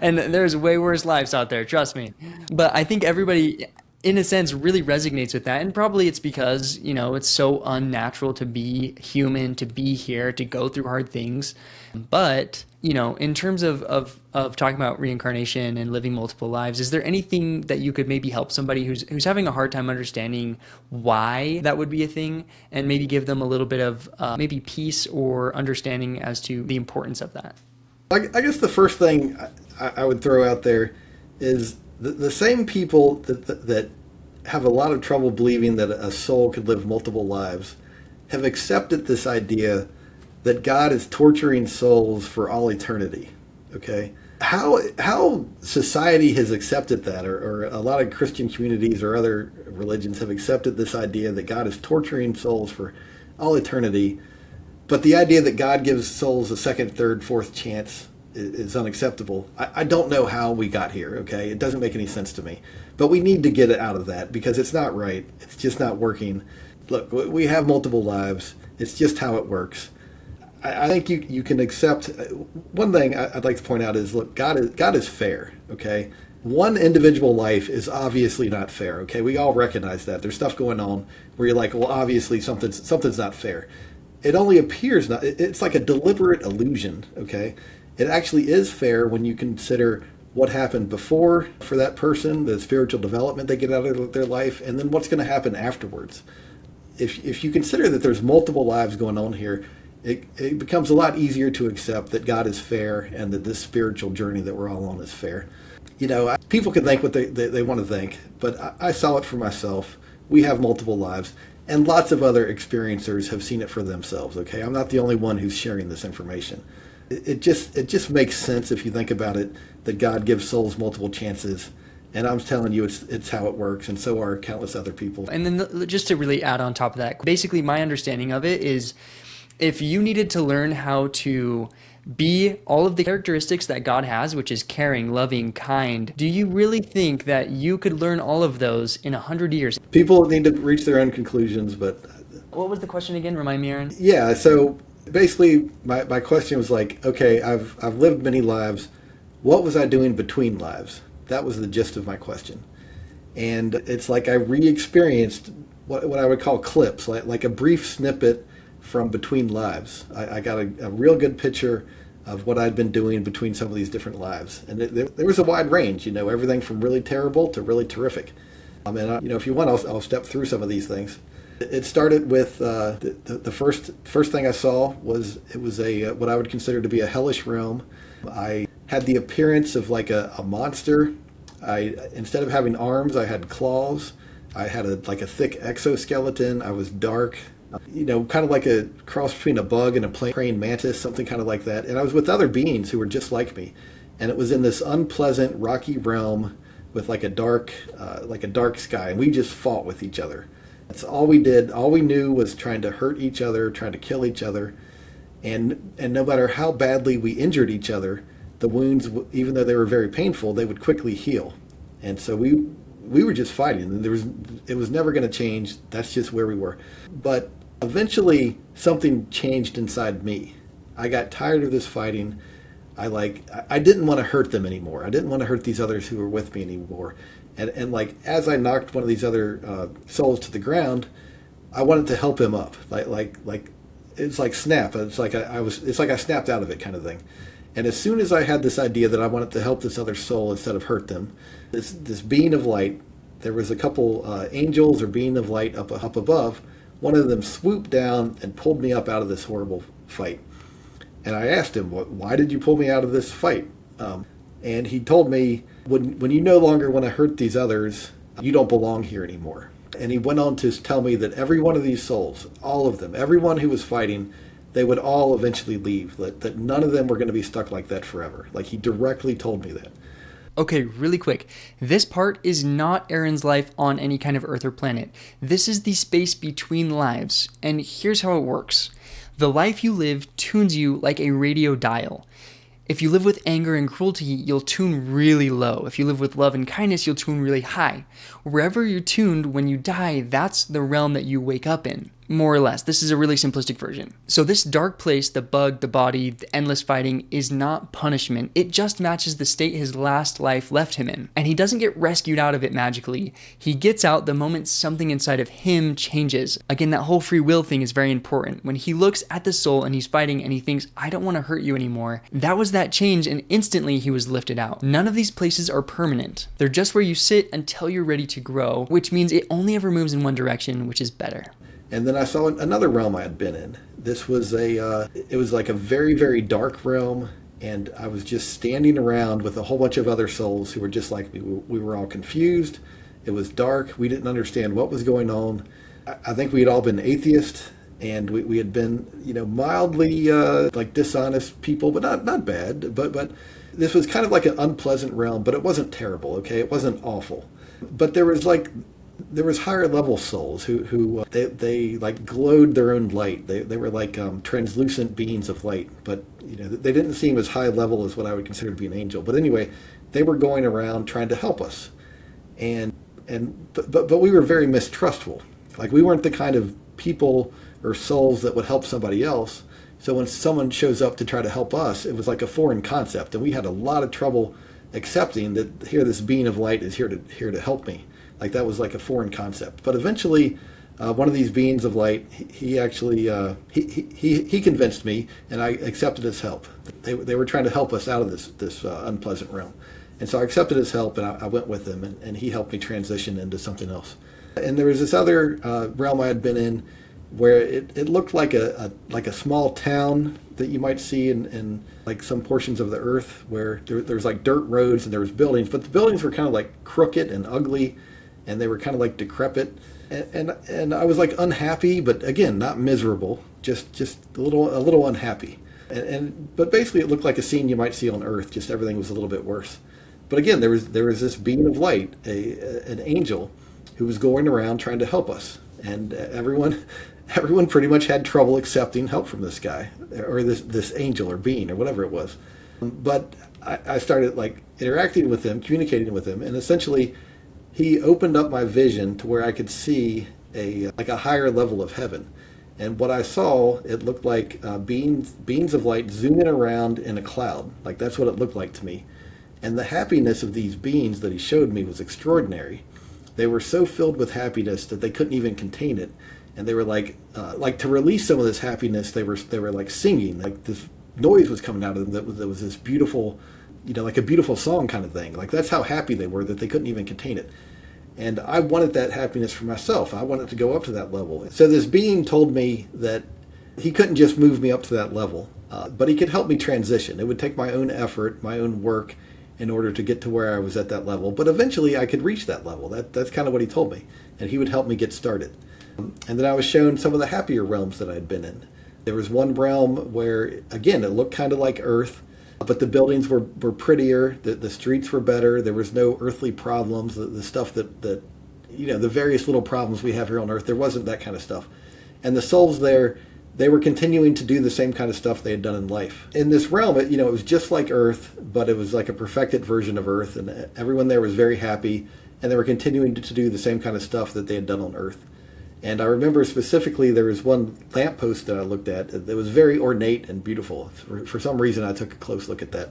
And there's way worse lives out there, trust me. But I think everybody, in a sense, really resonates with that. And probably it's because, it's so unnatural to be human, to be here, to go through hard things. But, in terms of talking about reincarnation and living multiple lives, is there anything that you could maybe help somebody who's having a hard time understanding why that would be a thing, and maybe give them a little bit of maybe peace or understanding as to the importance of that? I guess the first thing I would throw out there is the same people that have a lot of trouble believing that a soul could live multiple lives have accepted this idea that God is torturing souls for all eternity. Okay, how society has accepted that, or a lot of Christian communities or other religions have accepted this idea that God is torturing souls for all eternity, but the idea that God gives souls a second, third, fourth chance is unacceptable. I don't know how we got here, okay? It doesn't make any sense to me. But we need to get it out of that because it's not right. It's just not working. Look, we have multiple lives. It's just how it works. I think you can accept. One thing I'd like to point out is, look, God is fair, okay? One individual life is obviously not fair, okay? We all recognize that. There's stuff going on where you're like, well, obviously something's not fair. It only appears not. It's like a deliberate illusion, okay? It actually is fair when you consider what happened before for that person, the spiritual development they get out of their life, and then what's going to happen afterwards. If you consider that there's multiple lives going on here, it becomes a lot easier to accept that God is fair and that this spiritual journey that we're all on is fair. People can think what they want to think, but I saw it for myself. We have multiple lives, and lots of other experiencers have seen it for themselves, okay? I'm not the only one who's sharing this information. It just makes sense if you think about it, that God gives souls multiple chances. And I'm telling you, it's how it works, and so are countless other people. And then just to really add on top of that, basically my understanding of it is, if you needed to learn how to be all of the characteristics that God has, which is caring, loving, kind, do you really think that you could learn all of those in 100 years? People need to reach their own conclusions, but... What was the question again? Remind me, Aaron. Yeah, so basically my question was like, okay, I've lived many lives. What was I doing between lives? That was the gist of my question. And it's like I re-experienced what I would call clips, like a brief snippet from between lives. I got a real good picture of what I'd been doing between some of these different lives. And there was a wide range, everything from really terrible to really terrific. And if you want, I'll step through some of these things. It started with the first thing I saw was what I would consider to be a hellish realm. I had the appearance of like a monster. Instead of having arms, I had claws. I had a thick exoskeleton. I was dark. Kind of like a cross between a bug and a praying mantis, something kind of like that. And I was with other beings who were just like me. And it was in this unpleasant, rocky realm with like a dark sky. And we just fought with each other. That's all we did. All we knew was trying to hurt each other, trying to kill each other. And no matter how badly we injured each other, the wounds, even though they were very painful, they would quickly heal. And so we were just fighting. And it was never going to change. That's just where we were. But eventually something changed inside me. I got tired of this fighting. I didn't want to hurt them anymore. I didn't want to hurt these others who were with me anymore. And as I knocked one of these other souls to the ground, I wanted to help him up. Like it's like snap. It's like I snapped out of it, kind of thing. And as soon as I had this idea that I wanted to help this other soul instead of hurt them, this being of light, there was a couple angels or being of light up above. One of them swooped down and pulled me up out of this horrible fight. And I asked him, why did you pull me out of this fight? And he told me, when you no longer want to hurt these others, you don't belong here anymore. And he went on to tell me that every one of these souls, all of them, everyone who was fighting, they would all eventually leave, that none of them were going to be stuck like that forever. Like, he directly told me that. Okay, really quick. This part is not Aaron's life on any kind of Earth or planet. This is the space between lives, and here's how it works. The life you live tunes you like a radio dial. If you live with anger and cruelty, you'll tune really low. If you live with love and kindness, you'll tune really high. Wherever you're tuned when you die, that's the realm that you wake up in. More or less. This is a really simplistic version. So this dark place, the bug, the body, the endless fighting, is not punishment. It just matches the state his last life left him in. And he doesn't get rescued out of it magically. He gets out the moment something inside of him changes. Again, that whole free will thing is very important. When he looks at the soul and he's fighting and he thinks, I don't want to hurt you anymore, that was that change, and instantly he was lifted out. None of these places are permanent. They're just where you sit until you're ready to grow, which means it only ever moves in one direction, which is better. And then I saw another realm I had been in. This was it was like a very, very dark realm, and I was just standing around with a whole bunch of other souls who were just like me. We were all confused. It was dark. We didn't understand what was going on. I think we had all been atheists, and we had been, mildly like dishonest people, but not bad. But this was kind of like an unpleasant realm, but it wasn't terrible. Okay, it wasn't awful. But there was higher level souls who they like glowed their own light. They were like translucent beings of light, but they didn't seem as high level as what I would consider to be an angel. But anyway, they were going around trying to help us, but we were very mistrustful. Like, we weren't the kind of people or souls that would help somebody else. So when someone shows up to try to help us, it was like a foreign concept, and we had a lot of trouble accepting that here this being of light is here to help me. Like, that was like a foreign concept. But eventually, one of these beings of light, he actually he convinced me, and I accepted his help. They were trying to help us out of this unpleasant realm, and so I accepted his help, and I went with him, and he helped me transition into something else. And there was this other realm I had been in, where it looked like a small town that you might see in like some portions of the earth, where there's like dirt roads and there was buildings, but the buildings were kind of like crooked and ugly, and they were kind of like decrepit, and I was like unhappy, but again, not miserable, just a little unhappy, but basically it looked like a scene you might see on Earth, just everything was a little bit worse. But again, there was this being of light, an angel, who was going around trying to help us, and everyone pretty much had trouble accepting help from this guy or this angel or being or whatever it was. But I started like interacting with him, communicating with him, and essentially he opened up my vision to where I could see a higher level of heaven. And what I saw, it looked like beings of light zooming around in a cloud. Like, that's what it looked like to me. And the happiness of these beings that he showed me was extraordinary. They were so filled with happiness that they couldn't even contain it. And they were like to release some of this happiness, they were like singing. Like, this noise was coming out of them that was this beautiful, like a beautiful song kind of thing. Like, that's how happy they were, that they couldn't even contain it. And I wanted that happiness for myself. I wanted to go up to that level. So this being told me that he couldn't just move me up to that level, but he could help me transition. It would take my own effort, my own work, in order to get to where I was at that level. But eventually I could reach that level. That's kind of what he told me. And he would help me get started. And then I was shown some of the happier realms that I'd been in. There was one realm where, again, it looked kind of like Earth, but the buildings were prettier, the streets were better, there was no earthly problems, the stuff that the various little problems we have here on Earth, there wasn't that kind of stuff. And the souls there, they were continuing to do the same kind of stuff they had done in life. In this realm, it was just like Earth, but it was like a perfected version of Earth, and everyone there was very happy, and they were continuing to do the same kind of stuff that they had done on Earth. And I remember specifically there was one lamppost that I looked at that was very ornate and beautiful. For some reason, I took a close look at that.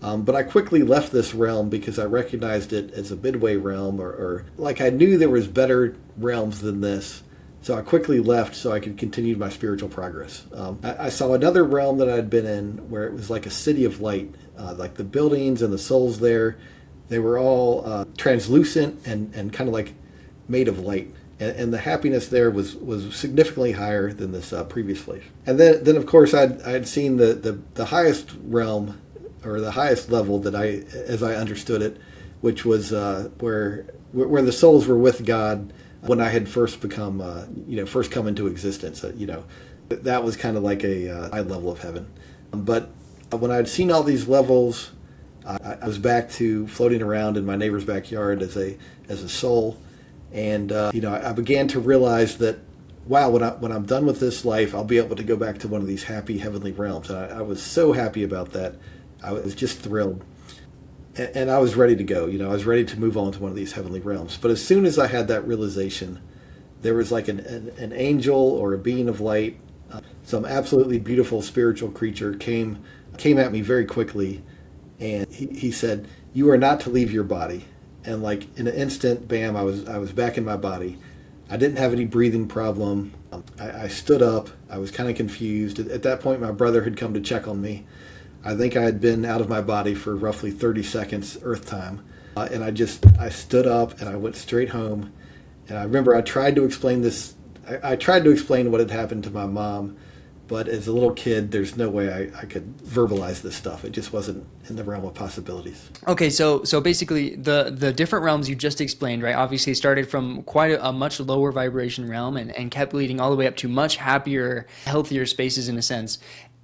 But I quickly left this realm because I recognized it as a midway realm, or like I knew there was better realms than this. So I quickly left so I could continue my spiritual progress. I saw another realm that I'd been in where it was like a city of light. Like the buildings and the souls there, they were all translucent and kind of like made of light. and the happiness there was significantly higher than this previous life. And then of course I'd seen the highest realm, or the highest level that as I understood it, which was where the souls were with God when I had first become first come into existence. That was kind of like a high level of heaven. But when I'd seen all these levels, I was back to floating around in my neighbor's backyard as a soul, and I began to realize that, wow, when I'm done with this life, I'll be able to go back to one of these happy heavenly realms. And I was so happy about that. I was just thrilled, and I was ready to go. I was ready to move on to one of these heavenly realms. But as soon as I had that realization, there was like an angel or a being of light, some absolutely beautiful spiritual creature came at me very quickly, and he said, "You are not to leave your body." And like in an instant, bam, I was back in my body. I didn't have any breathing problem. I stood up. I was kind of confused. At that point, my brother had come to check on me. I think I had been out of my body for roughly 30 seconds Earth time. And I stood up and I went straight home. And I remember I tried to explain this. I tried to explain what had happened to my mom. But as a little kid, there's no way I could verbalize this stuff. It just wasn't in the realm of possibilities. Okay, so basically the different realms you just explained, right, obviously started from quite a much lower vibration realm and kept leading all the way up to much happier, healthier spaces in a sense.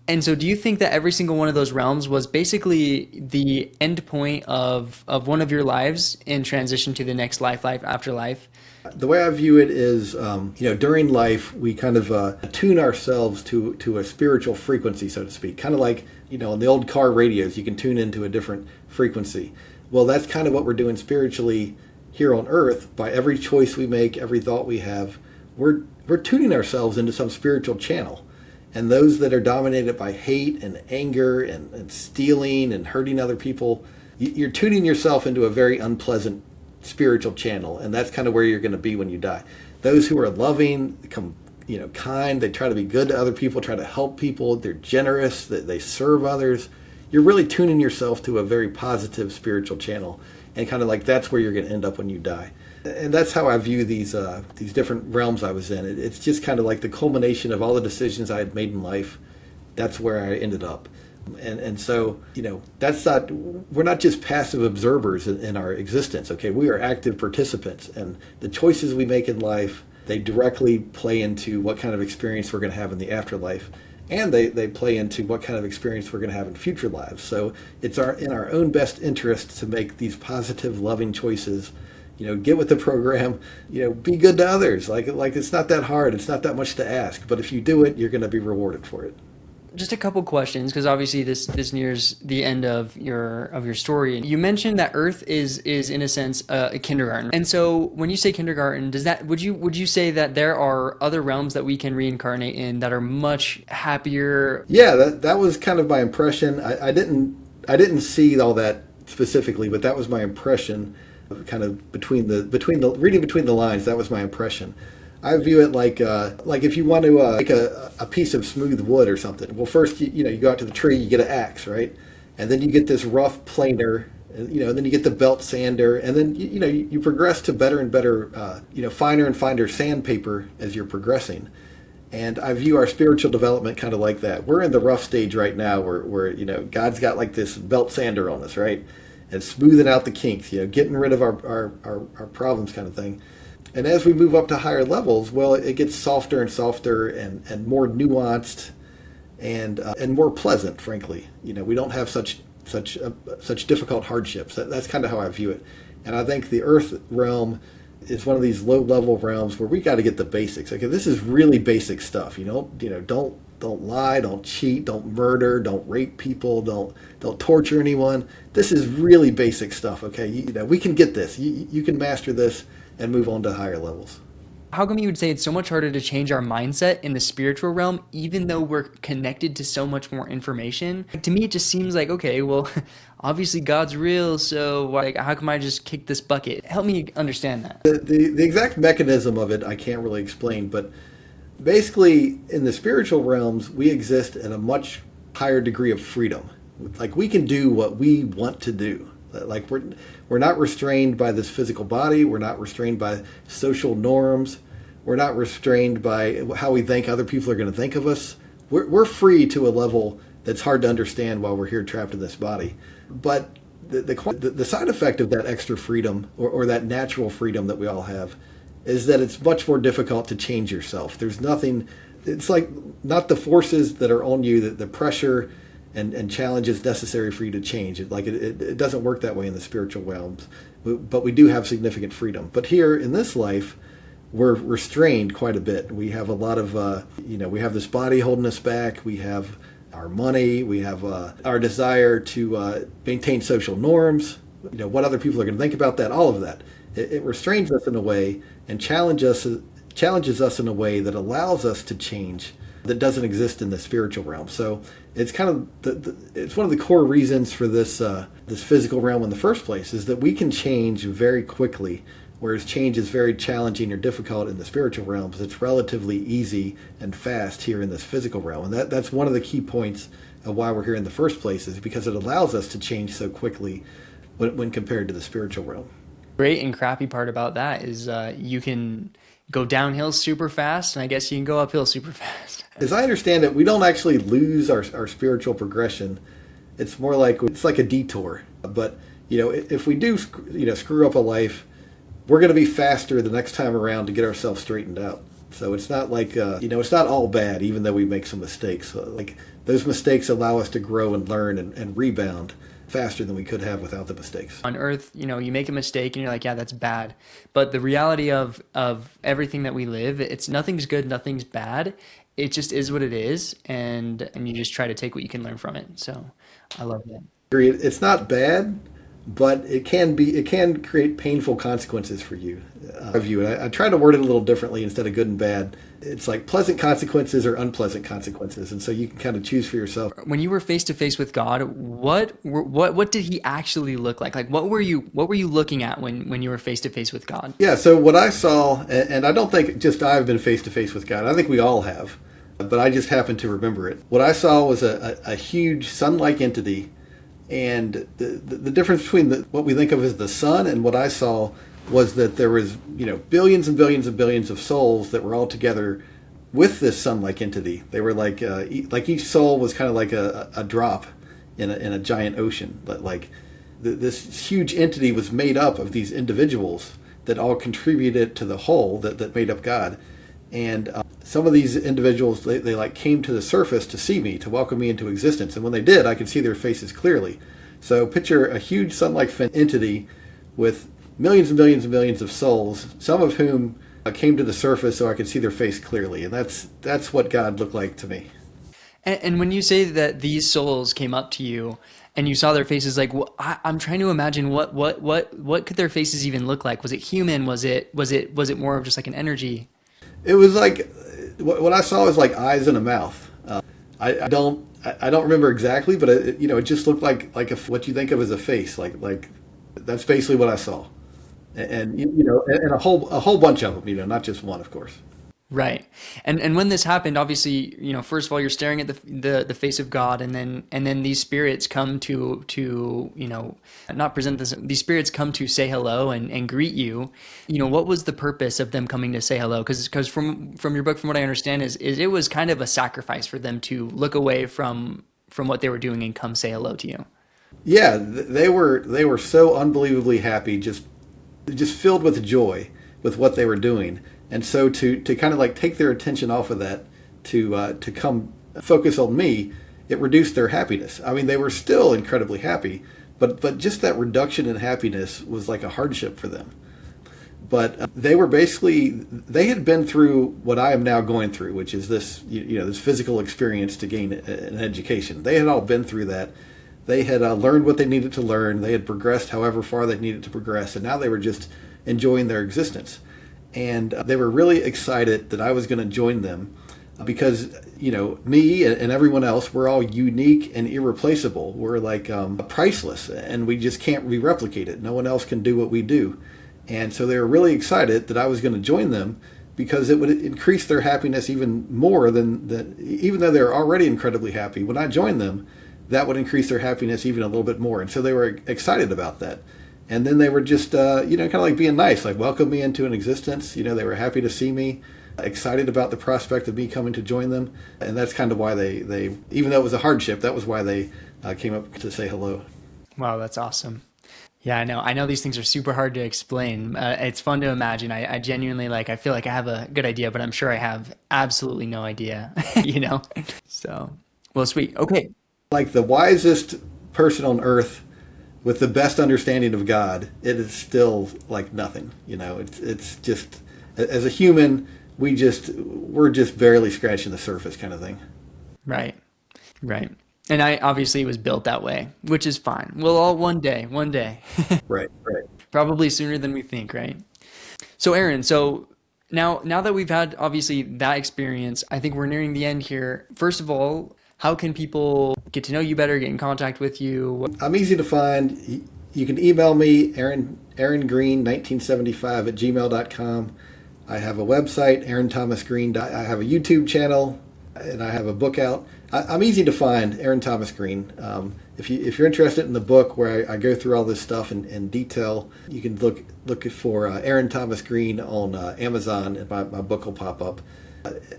And so do you think that every single one of those realms was basically the end point of one of your lives in transition to the next life after life? The way I view it is, during life, we kind of attune ourselves to a spiritual frequency, so to speak. Kind of like, on the old car radios, you can tune into a different frequency. Well, that's kind of what we're doing spiritually here on Earth. By every choice we make, every thought we have, we're tuning ourselves into some spiritual channel. And those that are dominated by hate and anger and stealing and hurting other people, you're tuning yourself into a very unpleasant spiritual channel, and that's kind of where you're going to be when you die. Those who are loving, kind, they try to be good to other people, try to help people, they're generous, they serve others. You're really tuning yourself to a very positive spiritual channel, and kind of like that's where you're going to end up when you die. And that's how I view these different realms I was in. It's just kind of like the culmination of all the decisions I had made in life. That's where I ended up. And so, we're not just passive observers in our existence, okay? We are active participants, and the choices we make in life, they directly play into what kind of experience we're going to have in the afterlife, and they play into what kind of experience we're going to have in future lives. So it's in our own best interest to make these positive, loving choices. Get with the program, be good to others. Like it's not that hard. It's not that much to ask, but if you do it, you're going to be rewarded for it. Just a couple questions, because obviously this nears the end of your story. You mentioned that Earth is in a sense a kindergarten, and so when you say kindergarten, would you say that there are other realms that we can reincarnate in that are much happier? Yeah, that was kind of my impression. I didn't see all that specifically, but that was my impression. Kind of between the reading between the lines, that was my impression. I view it like if you want to make a piece of smooth wood or something. Well, first you go out to the tree, you get an axe, right, and then you get this rough planer, and then you get the belt sander, and then you progress to better and better, finer and finer sandpaper as you're progressing. And I view our spiritual development kind of like that. We're in the rough stage right now, where God's got like this belt sander on us, right, and smoothing out the kinks, getting rid of our problems, kind of thing. And as we move up to higher levels, well, it gets softer and softer and more nuanced and more pleasant, frankly. We don't have such difficult hardships. That's kind of how I view it. And I think the Earth realm is one of these low-level realms where we got to get the basics. Okay, this is really basic stuff. Don't lie, don't cheat, don't murder, don't rape people, don't torture anyone. This is really basic stuff. Okay, we can get this. You can master this and move on to higher levels. How come you would say it's so much harder to change our mindset in the spiritual realm, even though we're connected to so much more information? To me, it just seems like, okay, well, obviously God's real, so how come I just kick this bucket? Help me understand that. The exact mechanism of it I can't really explain, but basically in the spiritual realms, we exist at a much higher degree of freedom. Like we can do what we want to do. Like we're not restrained by this physical body. We're not restrained by social norms. We're not restrained by how we think other people are going to think of us. We're free to a level that's hard to understand while we're here trapped in this body. But the side effect of that extra freedom or that natural freedom that we all have is that it's much more difficult to change yourself. There's nothing, it's like not the forces that are on you, that the pressure and challenges necessary for you to change. It doesn't work that way in the spiritual realms, but we do have significant freedom. But here in this life, we're restrained quite a bit. We have a lot of, we have this body holding us back. We have our money. We have our desire to maintain social norms. What other people are going to think about that. All of that. It restrains us in a way and challenges us in a way that allows us to change that doesn't exist in the spiritual realm. So it's kind of it's one of the core reasons for this physical realm in the first place, is that we can change very quickly, whereas change is very challenging or difficult in the spiritual realms. It's relatively easy and fast here in this physical realm, and that's one of the key points of why we're here in the first place, is because it allows us to change so quickly when compared to the spiritual realm. Great and crappy part about that is you can go downhill super fast, and I guess you can go uphill super fast. As I understand it, we don't actually lose our spiritual progression. It's more like a detour. But if we do screw up a life, we're going to be faster the next time around to get ourselves straightened out. So it's not like it's not all bad, even though we make some mistakes. Like those mistakes allow us to grow and learn and rebound faster than we could have without the mistakes. On Earth, you make a mistake and you're like, yeah, that's bad. But the reality of everything that we live, it's nothing's good, nothing's bad. It just is what it is, and you just try to take what you can learn from it. So I love that. It's not bad, but it can create painful consequences for you. I try to word it a little differently. Instead of good and bad, it's like pleasant consequences or unpleasant consequences, and so you can kind of choose for yourself. When you were face to face with God, what did He actually look like? Like what were you looking at when you were face to face with God? Yeah, so what I saw, and I don't think just I've been face to face with God. I think we all have, but I just happen to remember it. What I saw was a huge sun-like entity. And the difference between what we think of as the sun and what I saw was that there was billions and billions and billions of souls that were all together with this sun-like entity. They were like each soul was kind of like a drop in a giant ocean. But this huge entity was made up of these individuals that all contributed to the whole that made up God. And some of these individuals, they came to the surface to see me, to welcome me into existence. And when they did, I could see their faces clearly. So picture a huge sun-like entity with millions and millions and millions of souls, some of whom came to the surface so I could see their face clearly. And that's what God looked like to me. And when you say that these souls came up to you and you saw their faces, I'm trying to imagine what could their faces even look like? Was it human? Was it more of just like an energy? It was like, what I saw was like eyes and a mouth. I don't remember exactly, but it just looked like what you think of as a face. Like that's basically what I saw, and a whole bunch of them. Not just one, of course. Right. And when this happened, obviously, first of all, you're staring at the face of God, and then these spirits come to not present this. These spirits come to say hello and greet you. What was the purpose of them coming to say hello? Because from your book, from what I understand, is it was kind of a sacrifice for them to look away from what they were doing and come say hello to you. Yeah, they were so unbelievably happy, just filled with joy with what they were doing. And so to kind of take their attention off of that to come focus on me, it reduced their happiness. I mean, they were still incredibly happy, but just that reduction in happiness was like a hardship for them. But they had been through what I am now going through, which is this physical experience to gain an education. They had all been through that. They had learned what they needed to learn. They had progressed however far they needed to progress, and now they were just enjoying their existence. And they were really excited that I was going to join them because, me and everyone else, we're all unique and irreplaceable. We're priceless, and we just can't be replicated. No one else can do what we do. And so they were really excited that I was going to join them because it would increase their happiness even more than even though they're already incredibly happy. When I joined them, that would increase their happiness even a little bit more. And so they were excited about that. And then they were just, kind of like being nice, like welcome me into an existence. They were happy to see me, excited about the prospect of me coming to join them. And that's kind of why they even though it was a hardship, that was why they came up to say hello. Wow, that's awesome. Yeah, I know these things are super hard to explain. It's fun to imagine. I genuinely I feel like I have a good idea, but I'm sure I have absolutely no idea, you know? So, well, sweet. Okay. Like the wisest person on earth with the best understanding of God, it is still like nothing. It's just, as a human, we're just barely scratching the surface kind of thing. Right. Right. And I obviously was built that way, which is fine. We'll all one day. Right, right. Probably sooner than we think, right? So Aaron, now that we've had obviously that experience, I think we're nearing the end here. First of all, how can people get to know you better, get in contact with you? I'm easy to find. You can email me, aarongreen1975 at gmail.com. I have a website, aaronthomasgreen. I have a YouTube channel, and I have a book out. I'm easy to find, Aaron Thomas Green. If you're interested in the book where I go through all this stuff in detail, you can look for Aaron Thomas Green on Amazon, and my book will pop up.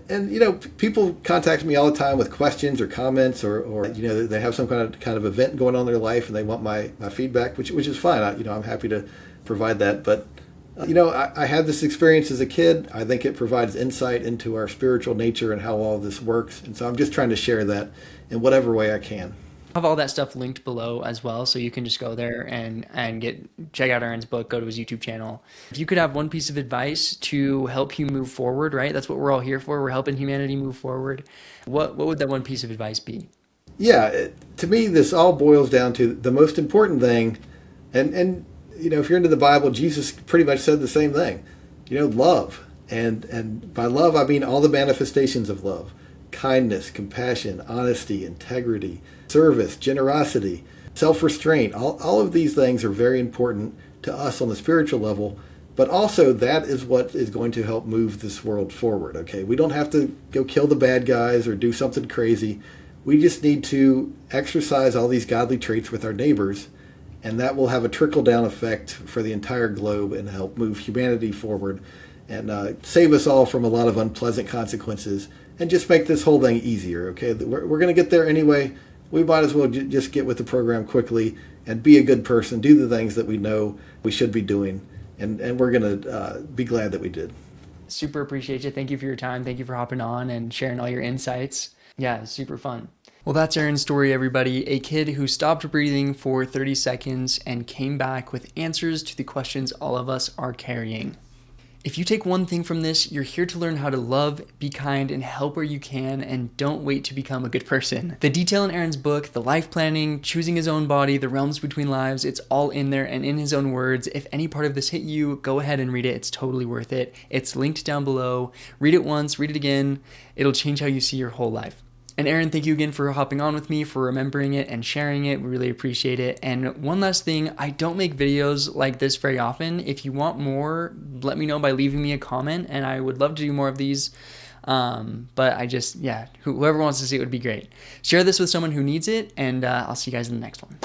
And people contact me all the time with questions or comments, or they have some kind of event going on in their life and they want my feedback, which is fine. I'm happy to provide that. But I had this experience as a kid. I think it provides insight into our spiritual nature and how all of this works. And so I'm just trying to share that in whatever way I can. I have all that stuff linked below as well, so you can just go there and check out Aaron's book, go to his YouTube channel. If you could have one piece of advice to help you move forward, right? That's what we're all here for. We're helping humanity move forward. What would that one piece of advice be? Yeah, to me, this all boils down to the most important thing, and if you're into the Bible, Jesus pretty much said the same thing. Love, and by love I mean all the manifestations of love: kindness, compassion, honesty, integrity, service, generosity, self-restraint. All of these things are very important to us on the spiritual level, but also that is what is going to help move this world forward. Okay, we don't have to go kill the bad guys or do something crazy. We just need to exercise all these godly traits with our neighbors, and that will have a trickle-down effect for the entire globe and help move humanity forward and save us all from a lot of unpleasant consequences and just make this whole thing easier. Okay, we're going to get there anyway. We might as well just get with the program quickly and be a good person, do the things that we know we should be doing, and we're going to be glad that we did. Super appreciate you. Thank you for your time. Thank you for hopping on and sharing all your insights. Yeah, it's super fun. Well, that's Aaron's story, everybody. A kid who stopped breathing for 30 seconds and came back with answers to the questions all of us are carrying. If you take one thing from this, you're here to learn how to love, be kind, and help where you can, and don't wait to become a good person. The detail in Aaron's book, the life planning, choosing his own body, the realms between lives, it's all in there and in his own words. If any part of this hit you, go ahead and read it. It's totally worth it. It's linked down below. Read it once, read it again. It'll change how you see your whole life. And Aaron, thank you again for hopping on with me, for remembering it and sharing it. We really appreciate it. And one last thing, I don't make videos like this very often. If you want more, let me know by leaving me a comment, and I would love to do more of these. But whoever wants to see it would be great. Share this with someone who needs it, and I'll see you guys in the next one.